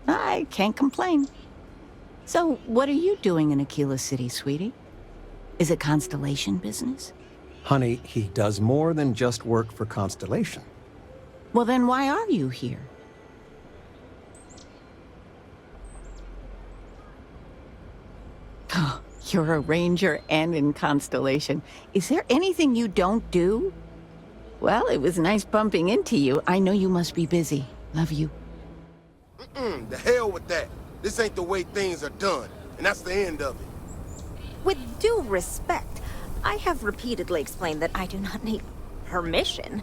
I can't complain. So, what are you doing in Aquila City, sweetie? Is it Constellation business? Honey, he does more than just work for Constellation. Well, then why are you here? Oh, you're a ranger and in Constellation. Is there anything you don't do? Well, it was nice bumping into you. I know you must be busy. Love you. The hell with that. This ain't the way things are done, and that's the end of it. With due respect, I have repeatedly explained that I do not need permission.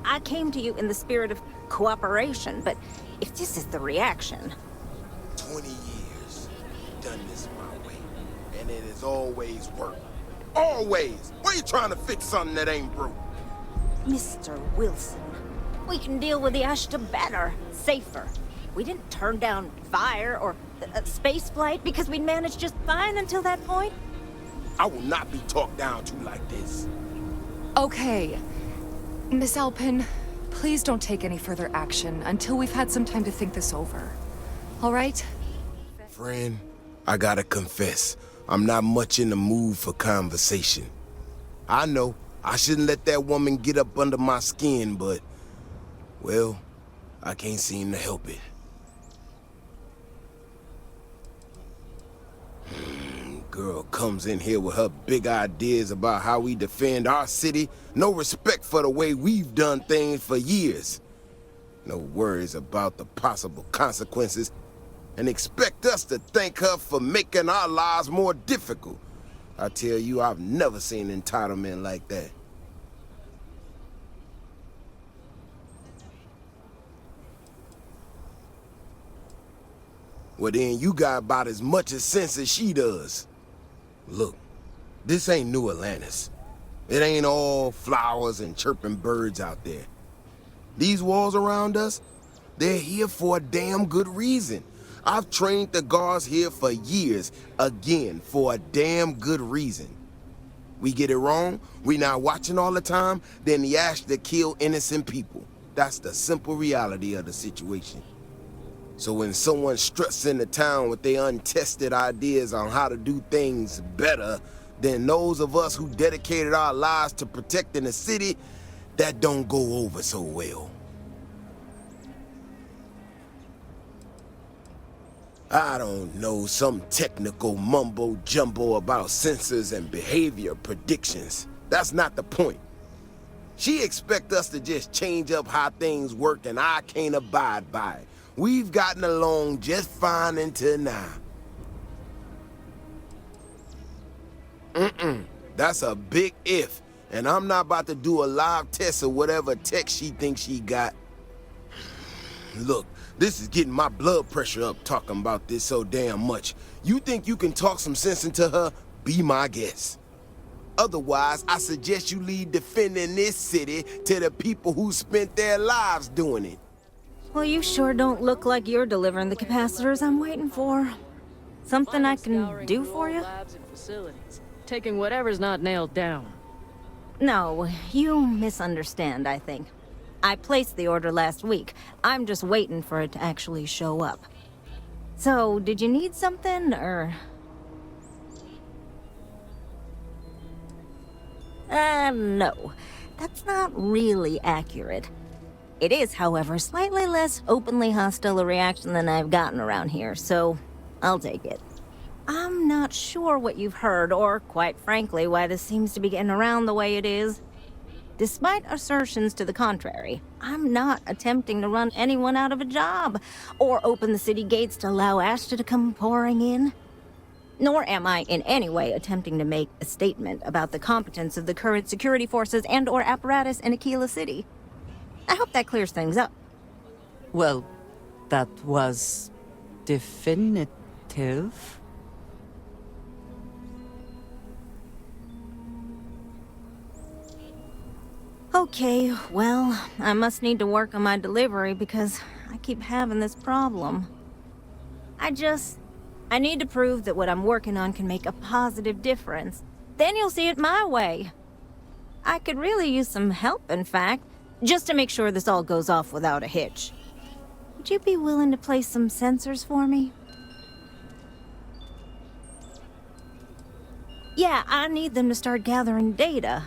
I came to you in the spirit of cooperation, but if this is the reaction... 20 years, done this my way, and it has always worked. Always! Why are you trying to fix something that ain't broke? Mr. Wilson, we can deal with the Ashta better, safer. We didn't turn down fire or space flight because we'd managed just fine until that point? I will not be talked down to like this. Okay. Miss Alpin, please don't take any further action until we've had some time to think this over. All right? Friend, I gotta confess, I'm not much in the mood for conversation. I know, I shouldn't let that woman get up under my skin, but, well, I can't seem to help it. Girl comes in here with her big ideas about how we defend our city. No respect for the way we've done things for years. No worries about the possible consequences. And expect us to thank her for making our lives more difficult. I tell you, I've never seen entitlement like that. Well then, you got about as much as sense as she does. Look, this ain't New Atlantis. It ain't all flowers and chirping birds out there. These walls around us, they're here for a damn good reason. I've trained the guards here for years, again, for a damn good reason. We get it wrong, we not watching all the time, then the ash to kill innocent people. That's the simple reality of the situation. So when someone struts into town with their untested ideas on how to do things better than those of us who dedicated our lives to protecting the city, that don't go over so well. I don't know, some technical mumbo-jumbo about sensors and behavior predictions. That's not the point. She expects us to just change up how things work and I can't abide by it. We've gotten along just fine until now. That's a big if, and I'm not about to do a live test of whatever tech she thinks she got. Look, this is getting my blood pressure up talking about this so damn much. You think you can talk some sense into her? Be my guest. Otherwise, I suggest you leave defending this city to the people who spent their lives doing it. Well, you sure don't look like you're delivering the capacitors I'm waiting for. Something I can do for you? Taking whatever's not nailed down. No, you misunderstand, I think. I placed the order last week. I'm just waiting for it to actually show up. So, did you need something, or...? No. That's not really accurate. It is, however, slightly less openly hostile a reaction than I've gotten around here, so I'll take it. I'm not sure what you've heard, or, quite frankly, why this seems to be getting around the way it is. Despite assertions to the contrary, I'm not attempting to run anyone out of a job, or open the city gates to allow Ashta to come pouring in. Nor am I in any way attempting to make a statement about the competence of the current security forces and/or apparatus in Aquila City. I hope that clears things up. Well, that was definitive. Okay, well, I must need to work on my delivery because I keep having this problem. I need to prove that what I'm working on can make a positive difference. Then you'll see it my way. I could really use some help, in fact, just to make sure this all goes off without a hitch. Would you be willing to place some sensors for me? Yeah, I need them to start gathering data.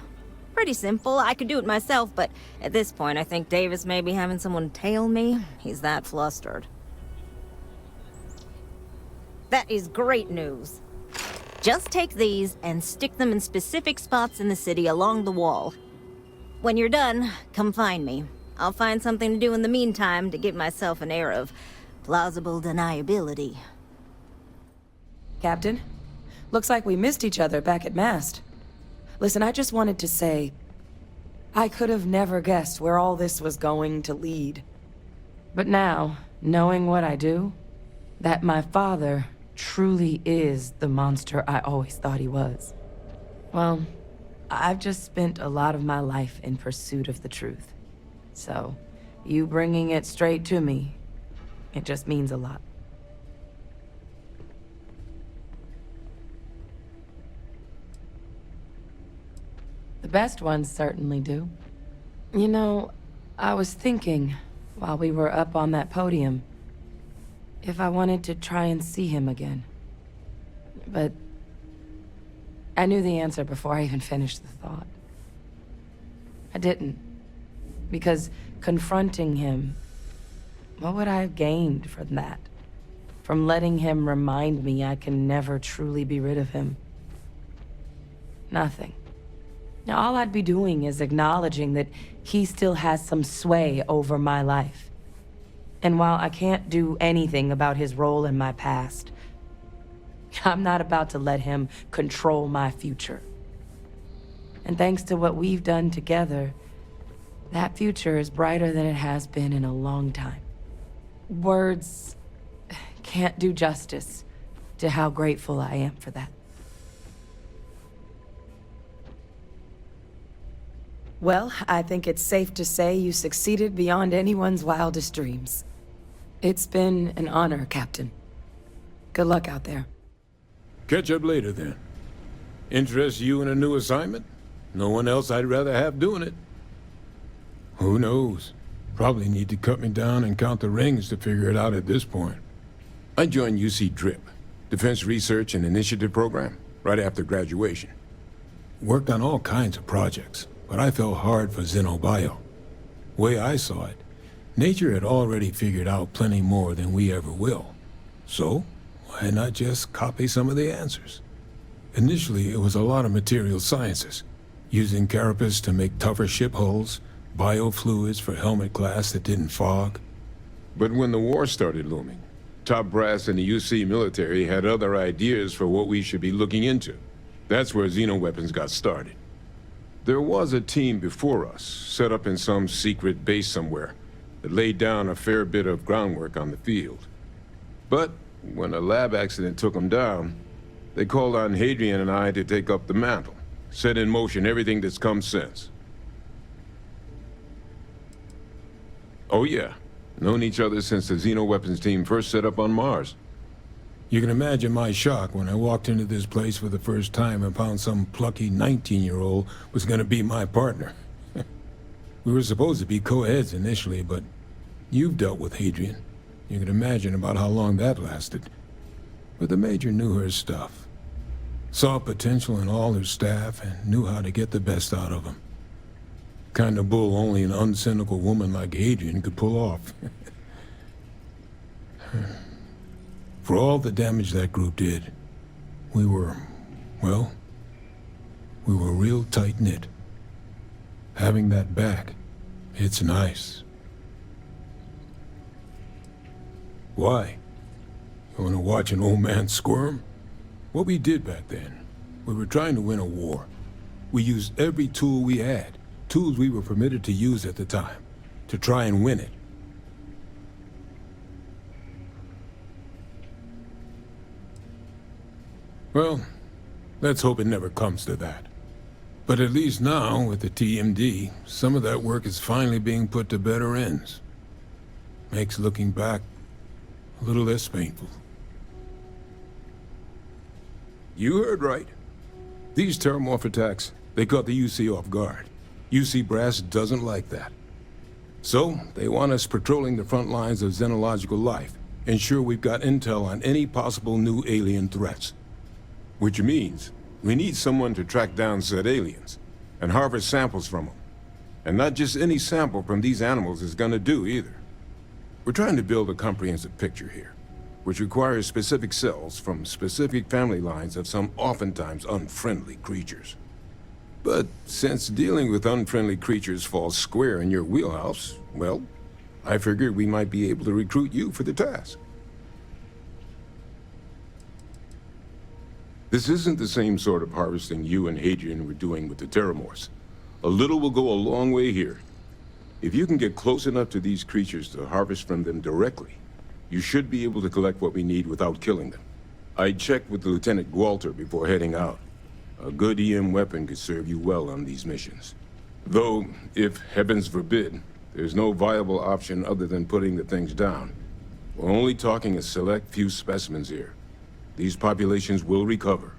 Pretty simple, I could do it myself, but at this point I think Davis may be having someone tail me. He's that flustered. That is great news. Just take these and stick them in specific spots in the city along the wall. When you're done, come find me. I'll find something to do in the meantime to give myself an air of plausible deniability. Captain, looks like we missed each other back at Mast. Listen, I just wanted to say, I could have never guessed where all this was going to lead. But now, knowing what I do, that my father truly is the monster I always thought he was. Well, I've just spent a lot of my life in pursuit of the truth. So, you bringing it straight to me, it just means a lot. The best ones certainly do. You know, I was thinking, while we were up on that podium, if I wanted to try and see him again. But I knew the answer before I even finished the thought. I didn't. Because confronting him, what would I have gained from that? From letting him remind me I can never truly be rid of him? Nothing. Now, all I'd be doing is acknowledging that he still has some sway over my life. And while I can't do anything about his role in my past, I'm not about to let him control my future. And thanks to what we've done together, that future is brighter than it has been in a long time. Words can't do justice to how grateful I am for that. Well, I think it's safe to say you succeeded beyond anyone's wildest dreams. It's been an honor, Captain. Good luck out there. Catch up later, then. Interest you in a new assignment? No one else I'd rather have doing it. Who knows? Probably need to cut me down and count the rings to figure it out at this point. I joined UC DRIP, Defense Research and Initiative Program, right after graduation. Worked on all kinds of projects, but I fell hard for Xenobio. Way I saw it, nature had already figured out plenty more than we ever will. So, why not just copy some of the answers? Initially, it was a lot of material sciences, using carapace to make tougher ship hulls, biofluids for helmet glass that didn't fog. But when the war started looming, top brass in the UC military had other ideas for what we should be looking into. That's where xenoweapons got started. There was a team before us, set up in some secret base somewhere, that laid down a fair bit of groundwork on the field. But when a lab accident took them down, they called on Hadrian and I to take up the mantle, set in motion everything that's come since. Oh yeah, known each other since the xenoweapons team first set up on Mars. You can imagine my shock when I walked into this place for the first time and found some plucky 19-year-old was gonna be my partner. We were supposed to be co-heads initially, but you've dealt with Hadrian. You can imagine about how long that lasted. But the Major knew her stuff. Saw potential in all her staff and knew how to get the best out of them. Kind of bull only an uncynical woman like Hadrian could pull off. For all the damage that group did, we were real tight-knit. Having that back, it's nice. Why? You want to watch an old man squirm? What we did back then, we were trying to win a war. We used every tool we had, tools we were permitted to use at the time, to try and win it. Well, let's hope it never comes to that. But at least now, with the TMD, some of that work is finally being put to better ends. Makes looking back a little less painful. You heard right. These terramorph attacks, they caught the UC off guard. UC Brass doesn't like that. So, they want us patrolling the front lines of xenological life, ensure we've got intel on any possible new alien threats. Which means, we need someone to track down said aliens, and harvest samples from them. And not just any sample from these animals is gonna do either. We're trying to build a comprehensive picture here, which requires specific cells from specific family lines of some oftentimes unfriendly creatures. But since dealing with unfriendly creatures falls square in your wheelhouse, well, I figured we might be able to recruit you for the task. This isn't the same sort of harvesting you and Hadrian were doing with the Terramorphs. A little will go a long way here. If you can get close enough to these creatures to harvest from them directly, you should be able to collect what we need without killing them. I checked with Lieutenant Gwalter before heading out. A good EM weapon could serve you well on these missions. Though, if heavens forbid, there's no viable option other than putting the things down. We're only talking a select few specimens here. These populations will recover.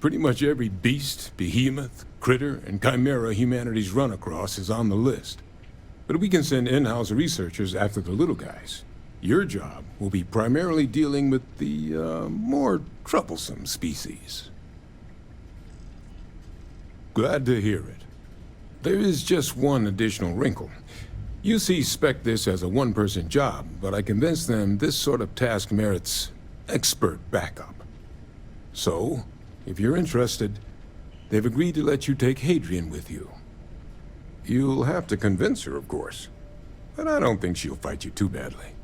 Pretty much every beast, behemoth, critter, and chimera humanity's run across is on the list. But we can send in-house researchers after the little guys. Your job will be primarily dealing with the, more troublesome species. Glad to hear it. There is just one additional wrinkle. UC spec'd this as a one-person job, but I convinced them this sort of task merits expert backup. So, if you're interested, they've agreed to let you take Hadrian with you. You'll have to convince her, of course, but I don't think she'll fight you too badly.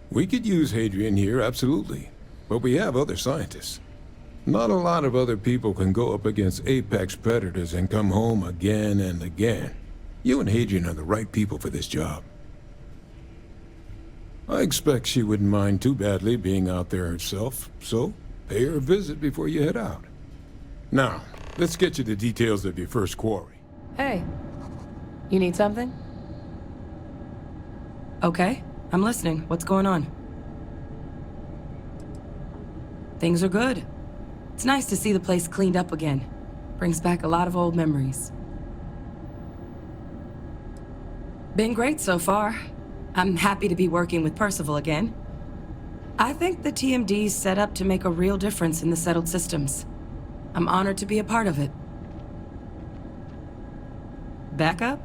We could use Hadrian here, absolutely, but we have other scientists. Not a lot of other people can go up against apex predators and come home again and again. You and Hadrian are the right people for this job. I expect she wouldn't mind too badly being out there herself, so pay her a visit before you head out. Now, let's get you the details of your first quarry. Hey, you need something? Okay, I'm listening. What's going on? Things are good. It's nice to see the place cleaned up again. Brings back a lot of old memories. Been great so far. I'm happy to be working with Percival again. I think the TMD's set up to make a real difference in the settled systems. I'm honored to be a part of it. Backup?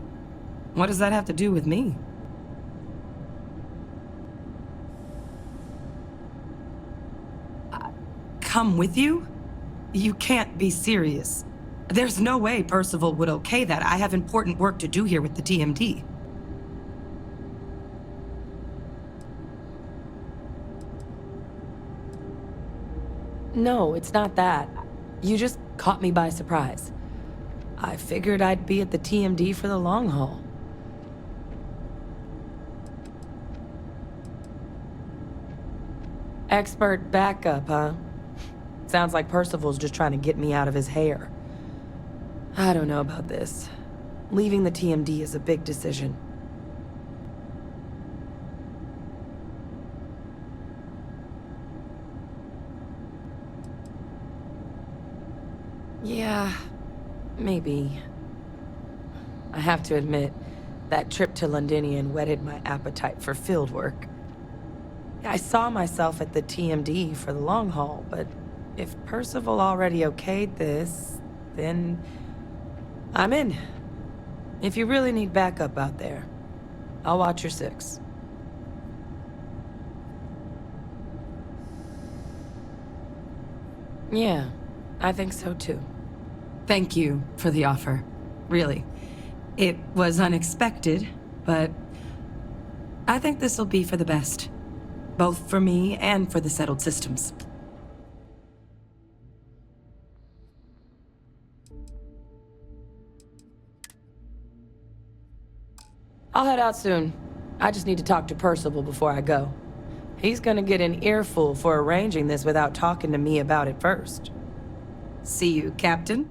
What does that have to do with me? Come with you? You can't be serious. There's no way Percival would okay that. I have important work to do here with the TMD. No, it's not that. You just caught me by surprise. I figured I'd be at the TMD for the long haul. Expert backup, huh? Sounds like Percival's just trying to get me out of his hair. I don't know about this. Leaving the TMD is a big decision. Yeah, maybe. I have to admit, that trip to Londinium whetted my appetite for field work. I saw myself at the TMD for the long haul, but if Percival already okayed this, then I'm in. If you really need backup out there, I'll watch your six. Yeah, I think so too. Thank you for the offer. Really. It was unexpected, but I think this will be for the best. Both for me and for the settled systems. I'll head out soon. I just need to talk to Percival before I go. He's gonna get an earful for arranging this without talking to me about it first. See you, Captain.